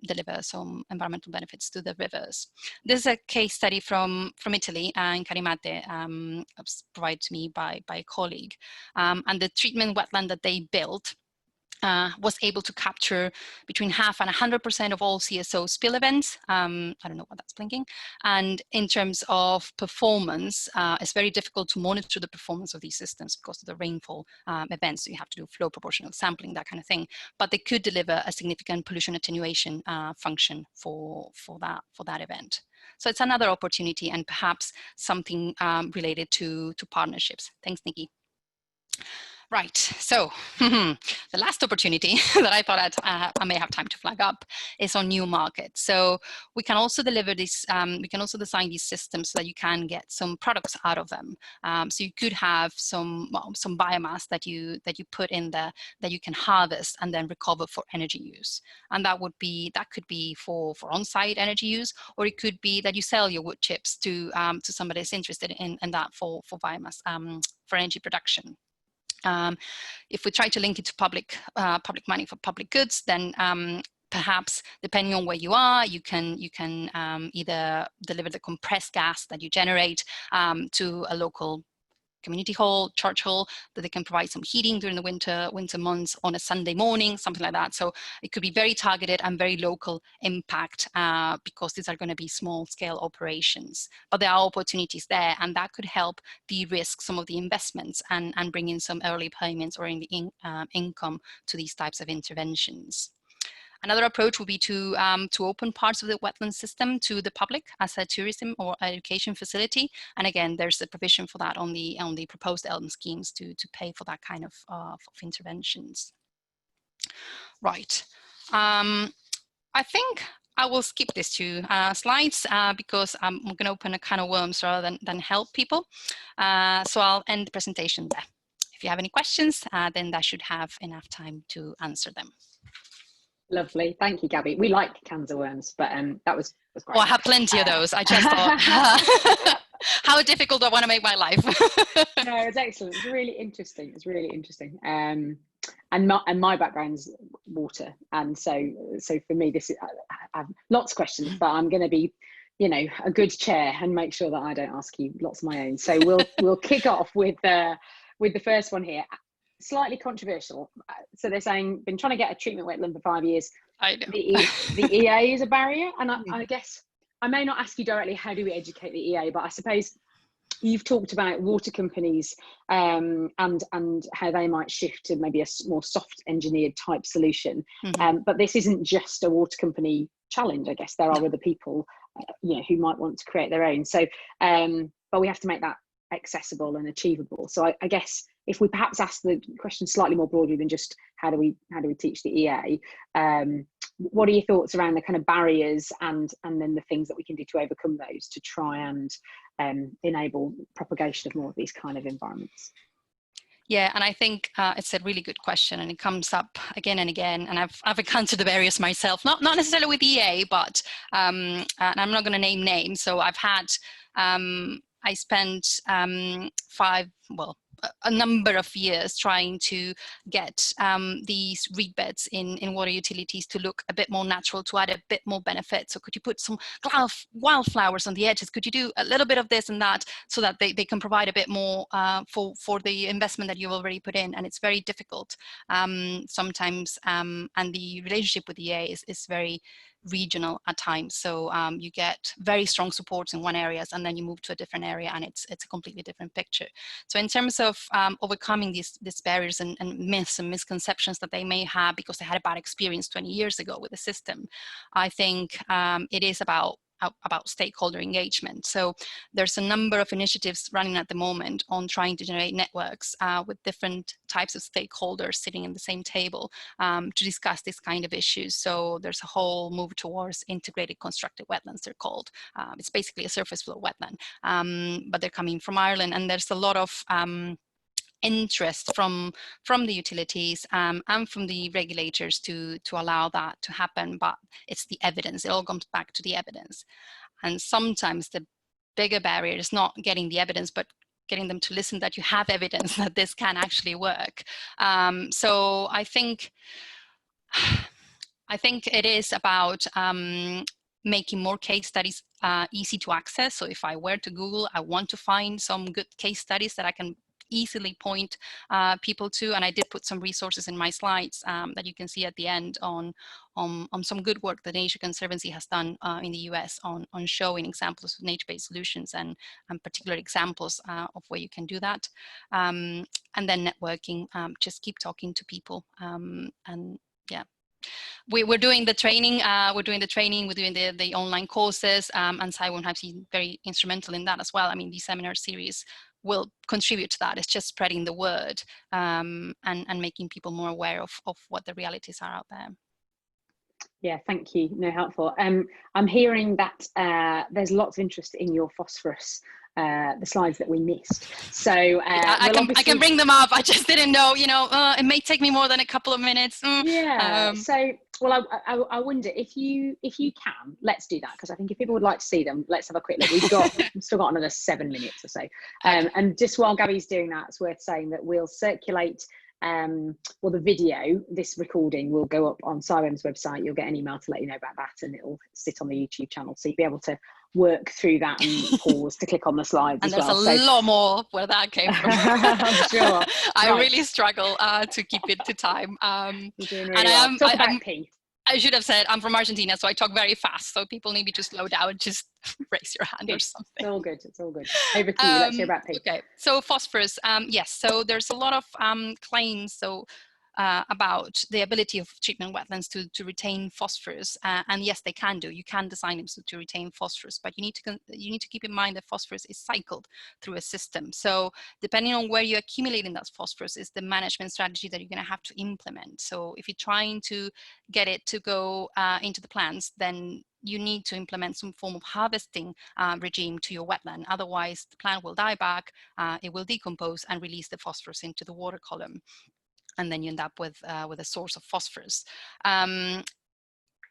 deliver some environmental benefits to the rivers. This is a case study from Italy in Carimate, provided to me by a colleague, and the treatment wetland that they built was able to capture between 50% and 100% of all CSO spill events. I don't know what that's blinking. And in terms of performance, it's very difficult to monitor the performance of these systems because of the rainfall events. So you have to do flow proportional sampling, that kind of thing. But they could deliver a significant pollution attenuation function for that event. So it's another opportunity, and perhaps something related to partnerships. Thanks, Niki. Right, so the last opportunity that I thought I may have time to flag up is on new markets. So we can also deliver this, we can also design these systems so that you can get some products out of them. So you could have some biomass that you put in there that you can harvest and then recover for energy use. And that could be for on-site energy use, or it could be that you sell your wood chips to somebody that's interested in that for biomass, for energy production. If we try to link it to public money for public goods, then perhaps depending on where you are, you can either deliver the compressed gas that you generate to a local community hall, church hall, that they can provide some heating during the winter months on a Sunday morning, something like that. So it could be very targeted and very local impact because these are going to be small scale operations. But there are opportunities there, and that could help de-risk some of the investments and bring in some early payments or in the income to these types of interventions. Another approach would be to open parts of the wetland system to the public as a tourism or education facility. And again, there's a provision for that on the proposed ELM schemes to pay for that kind of interventions. Right. I think I will skip these two slides because I'm going to open a can of worms rather than help people. So I'll end the presentation there. If you have any questions, then that should have enough time to answer them. Lovely, thank you, Gabby. We like cans of worms, but that was great. Oh, I have plenty of those. I just thought, how difficult do I want to make my life? No, it's excellent. It's really interesting. It's really interesting. And my background's water, and so for me, this is, I have lots of questions, but I'm going to be, you know, a good chair and make sure that I don't ask you lots of my own. So we'll kick off with the first one here. Slightly controversial. So they're saying, been trying to get a treatment wetland for 5 years. I know. The EA is a barrier, and I guess I may not ask you directly how do we educate the EA, but I suppose you've talked about water companies and how they might shift to maybe a more soft engineered type solution. But this isn't just a water company challenge. I guess there are other people, you know, who might want to create their own. So, but we have to make that accessible and achievable. So I guess if we perhaps ask the question slightly more broadly than just how do we teach the EA, what are your thoughts around the kind of barriers and then the things that we can do to overcome those to try and enable propagation of more of these kind of environments? Yeah, and I think it's a really good question, and it comes up again and again. And I've encountered the barriers myself, not necessarily with EA, but and I'm not going to name names. So I've had I spent a number of years trying to get these reed beds in water utilities to look a bit more natural, to add a bit more benefit. So could you put some wildflowers on the edges? Could you do a little bit of this and that so that they can provide a bit more for the investment that you've already put in? And it's very difficult sometimes, and the relationship with the EA is very regional at times. So you get very strong supports in one area, and then you move to a different area, and it's a completely different picture. So in terms of overcoming these barriers and myths and misconceptions that they may have because they had a bad experience 20 years ago with the system, I think it is about stakeholder engagement. So there's a number of initiatives running at the moment on trying to generate networks with different types of stakeholders sitting in the same table to discuss this kind of issues. So there's a whole move towards integrated constructed wetlands, they're called. It's basically a surface flow wetland, but they're coming from Ireland, and there's a lot of interest from the utilities and from the regulators to allow that to happen. But it's the evidence, it all comes back to the evidence. And sometimes the bigger barrier is not getting the evidence, but getting them to listen that you have evidence that this can actually work. So I think it is about making more case studies easy to access. So if I were to Google, I want to find some good case studies that I can easily point people to, and I did put some resources in my slides that you can see at the end on some good work that Nature Conservancy has done in the US on showing examples of nature-based solutions and particular examples of where you can do that. And then networking, just keep talking to people, and yeah. We're doing the training, we're doing the online courses, and CIWEM has been very instrumental in that as well. I mean, the seminar series will contribute to that. It's just spreading the word and making people more aware of what the realities are out there. Yeah, thank you. No, helpful. I'm hearing that there's lots of interest in your phosphorus, the slides that we missed. So I can bring them up. I just didn't know, it may take me more than a couple of minutes. Yeah. So, well, I wonder if you can, let's do that, because I think if people would like to see them, let's have a quick look. We've still got another 7 minutes or so. And just while Gabby's doing that, it's worth saying that we'll circulate well, the video, this recording will go up on CIWEM's website. You'll get an email to let you know about that, and it'll sit on the YouTube channel, so you'll be able to work through that and pause to click on the slides and as well. There's a lot more where that came from. I'm sure. I really struggle to keep it to time. You're doing really well. Talk about P. I should have said I'm from Argentina, so I talk very fast. So people need me to slow down and just raise your hand or something. It's all good. It's all good. Over to you. Let's hear about P. Okay. So phosphorus. Yes. So there's a lot of claims. So about the ability of treatment wetlands to retain phosphorus, and yes, they can do. You can design them to retain phosphorus, but you need to keep in mind that phosphorus is cycled through a system. So depending on where you're accumulating that phosphorus is the management strategy that you're going to have to implement. So if you're trying to get it to go into the plants, then you need to implement some form of harvesting regime to your wetland. Otherwise, the plant will die back, it will decompose and release the phosphorus into the water column. and then you end up with a source of phosphorus.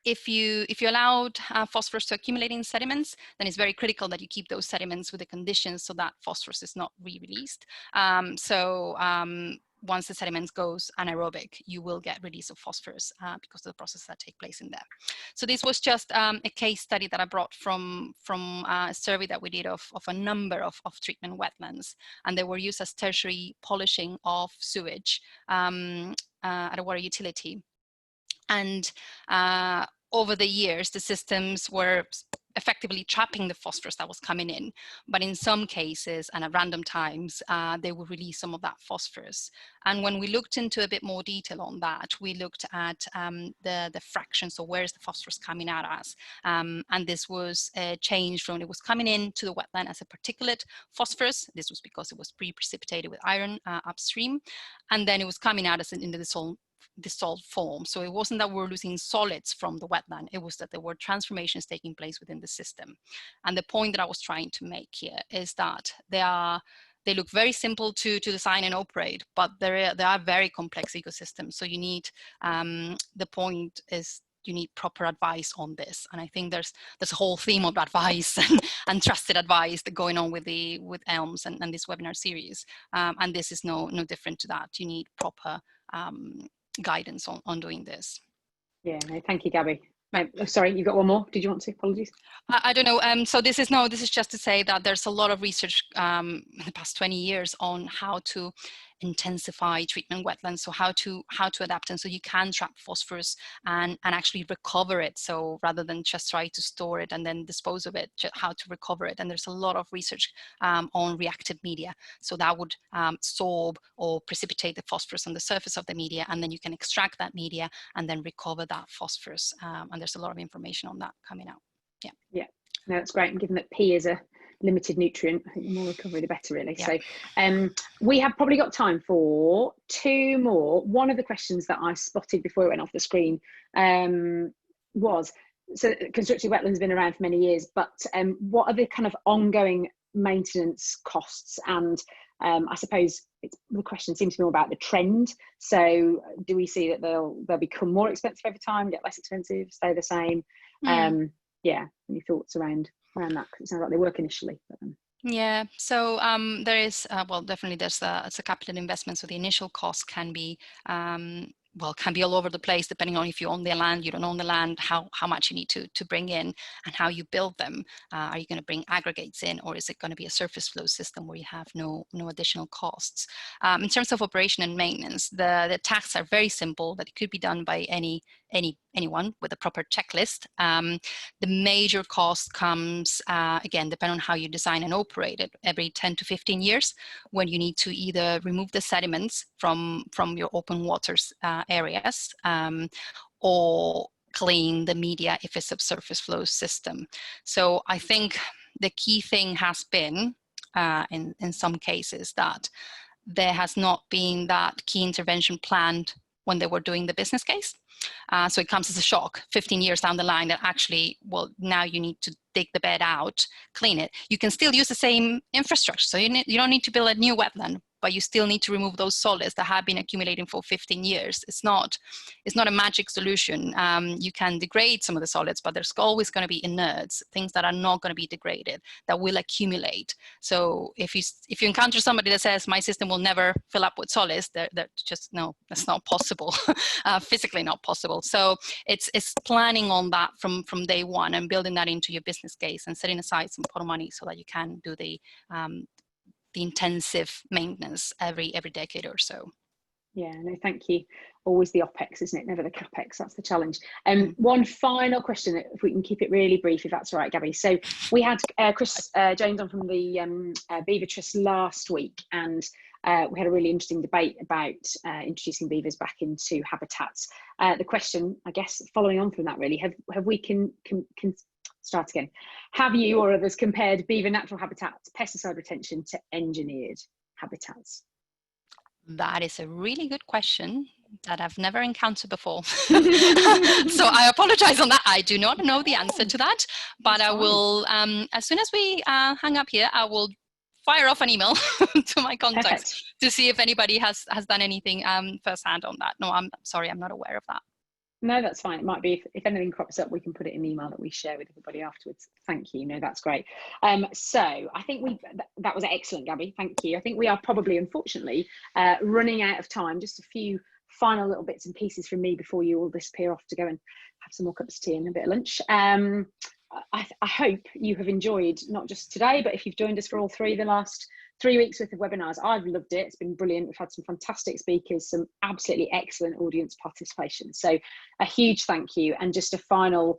If you allowed phosphorus to accumulate in sediments, then it's very critical that you keep those sediments with the conditions so that phosphorus is not re-released. Once the sediments goes anaerobic, you will get release of phosphorus because of the processes that take place in there. So this was just a case study that I brought from a survey that we did of a number of treatment wetlands, and they were used as tertiary polishing of sewage at a water utility. And over the years, the systems were effectively trapping the phosphorus that was coming in. But in some cases and at random times, they would release some of that phosphorus. And when we looked into a bit more detail on that, we looked at the fraction, so where is the phosphorus coming out as? And this was changed from it was coming into the wetland as a particulate phosphorus. This was because it was pre-precipitated with iron upstream. And then it was coming out as into the dissolved form. So it wasn't that we're losing solids from the wetland, it was that there were transformations taking place within the system. And the point that I was trying to make here is that they look very simple to design and operate, but they are very complex ecosystems. So you need, the point is you need proper advice on this. And I think there's a whole theme of advice and trusted advice that going on with ELMs and this webinar series. And this is no different to that. You need proper guidance on doing this. Yeah, no, thank you, Gabby. Sorry, you got one more? Did you want to? Apologies. I don't know. So this is just to say that there's a lot of research in the past 20 years on how to intensify treatment wetlands, so how to adapt, and so you can trap phosphorus and actually recover it. So rather than just try to store it and then dispose of it, how to recover it. And there's a lot of research on reactive media, so that would sorb or precipitate the phosphorus on the surface of the media, and then you can extract that media and then recover that phosphorus. And there's a lot of information on that coming out. Yeah, no, that's great. And given that P is a limited nutrient, I think the more recovery the better, really. Yeah. So we have probably got time for two more. One of the questions that I spotted before it went off the screen was, so constructed wetlands have been around for many years, but what are the kind of ongoing maintenance costs? And I suppose the question seems to be more about the trend. So do we see that they'll become more expensive over time, get less expensive, stay the same? Yeah, any thoughts around that? Because it sounds like they work initially. But, yeah, so there is, well, definitely it's a capital investment. So the initial cost can be, can be all over the place, depending on if you own the land, you don't own the land, how much you need to bring in and how you build them. Are you going to bring aggregates in, or is it going to be a surface flow system where you have no additional costs? In terms of operation and maintenance, the tasks are very simple, that it could be done by anyone with a proper checklist. The major cost comes, again, depending on how you design and operate it, every 10 to 15 years, when you need to either remove the sediments from your open waters areas, or clean the media if it's a surface flow system. So I think the key thing has been, in some cases, that there has not been that key intervention planned when they were doing the business case. So it comes as a shock 15 years down the line that actually, well, now you need to dig the bed out, clean it. You can still use the same infrastructure. So you don't need to build a new wetland, but you still need to remove those solids that have been accumulating for 15 years. It's not a magic solution. You can degrade some of the solids, but there's always going to be inerts, things that are not going to be degraded, that will accumulate. So if you encounter somebody that says, my system will never fill up with solids, they're just, no, that's not possible, physically not possible. So it's planning on that from day one and building that into your business case and setting aside some pot of money so that you can do the intensive maintenance every decade or so. Yeah, no, thank you. Always the OPEX, isn't it? Never the CAPEX. That's the challenge. One final question, if we can keep it really brief, if that's all right, Gabby. So we had Chris Jones on from the Beaver Trust last week, and we had a really interesting debate about introducing beavers back into habitats. The question, I guess, following on from that, really, have we can start again. Have you or others compared beaver natural habitats, pesticide retention, to engineered habitats? That is a really good question that I've never encountered before. So I apologize on that. I do not know the answer to that, but I will, as soon as we hang up here, I will fire off an email to my contacts Perfect. to see if anybody has done anything firsthand on that. No, I'm sorry, I'm not aware of that. No, that's fine. It might be if anything crops up, we can put it in the email that we share with everybody afterwards. Thank you. No, that's great. So I think that was excellent, Gabby. Thank you. I think we are probably, unfortunately, running out of time. Just a few final little bits and pieces from me before you all disappear off to go and have some more cups of tea and a bit of lunch. I hope you have enjoyed not just today, but if you've joined us for all the last 3 weeks worth of webinars. I've loved it. It's been brilliant. We've had some fantastic speakers, some absolutely excellent audience participation. So a huge thank you. And just a final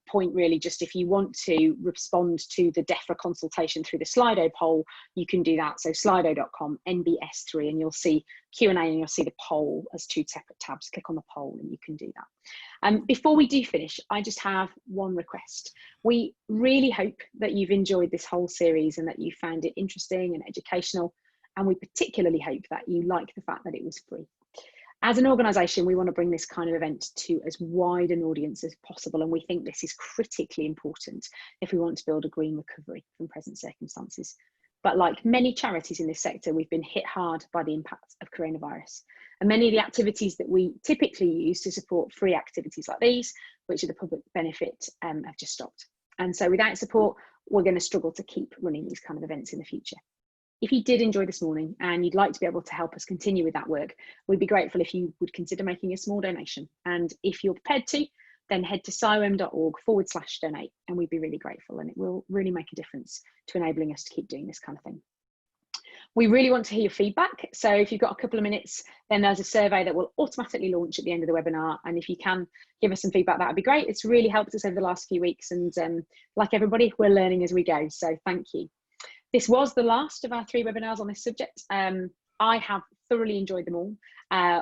point, really, just if you want to respond to the DEFRA consultation through the Slido poll, you can do that. So slido.com, NBS3, and you'll see Q&A and you'll see the poll as 2 separate tabs. Click on the poll and you can do that. Before we do finish, I just have one request. We really hope that you've enjoyed this whole series and that you found it interesting and educational. And we particularly hope that you like the fact that it was free. As an organisation, we want to bring this kind of event to as wide an audience as possible, and we think this is critically important if we want to build a green recovery from present circumstances. But like many charities in this sector, we've been hit hard by the impact of coronavirus. And many of the activities that we typically use to support free activities like these, which are the public benefit, have just stopped. And so without support, we're going to struggle to keep running these kind of events in the future. If you did enjoy this morning and you'd like to be able to help us continue with that work, we'd be grateful if you would consider making a small donation. And if you're prepared to, then head to CIWEM.org/donate, and we'd be really grateful, and it will really make a difference to enabling us to keep doing this kind of thing. We really want to hear your feedback. So if you've got a couple of minutes, then there's a survey that will automatically launch at the end of the webinar. And if you can give us some feedback, that would be great. It's really helped us over the last few weeks. And like everybody, we're learning as we go. So thank you. This was the last of our 3 webinars on this subject. I have thoroughly enjoyed them all.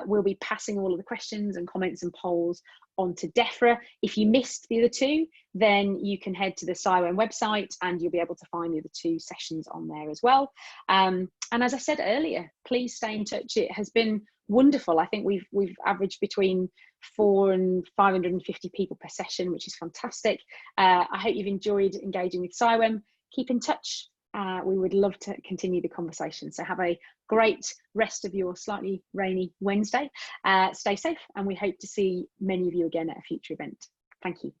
We'll be passing all of the questions and comments and polls onto DEFRA. If you missed the other 2, then you can head to the CIWEM website and you'll be able to find the other 2 sessions on there as well. And as I said earlier, please stay in touch. It has been wonderful. I think we've averaged between 400 and 550 people per session, which is fantastic. I hope you've enjoyed engaging with CIWEM. Keep in touch. We would love to continue the conversation. So have a great rest of your slightly rainy Wednesday. Stay safe, and we hope to see many of you again at a future event. Thank you.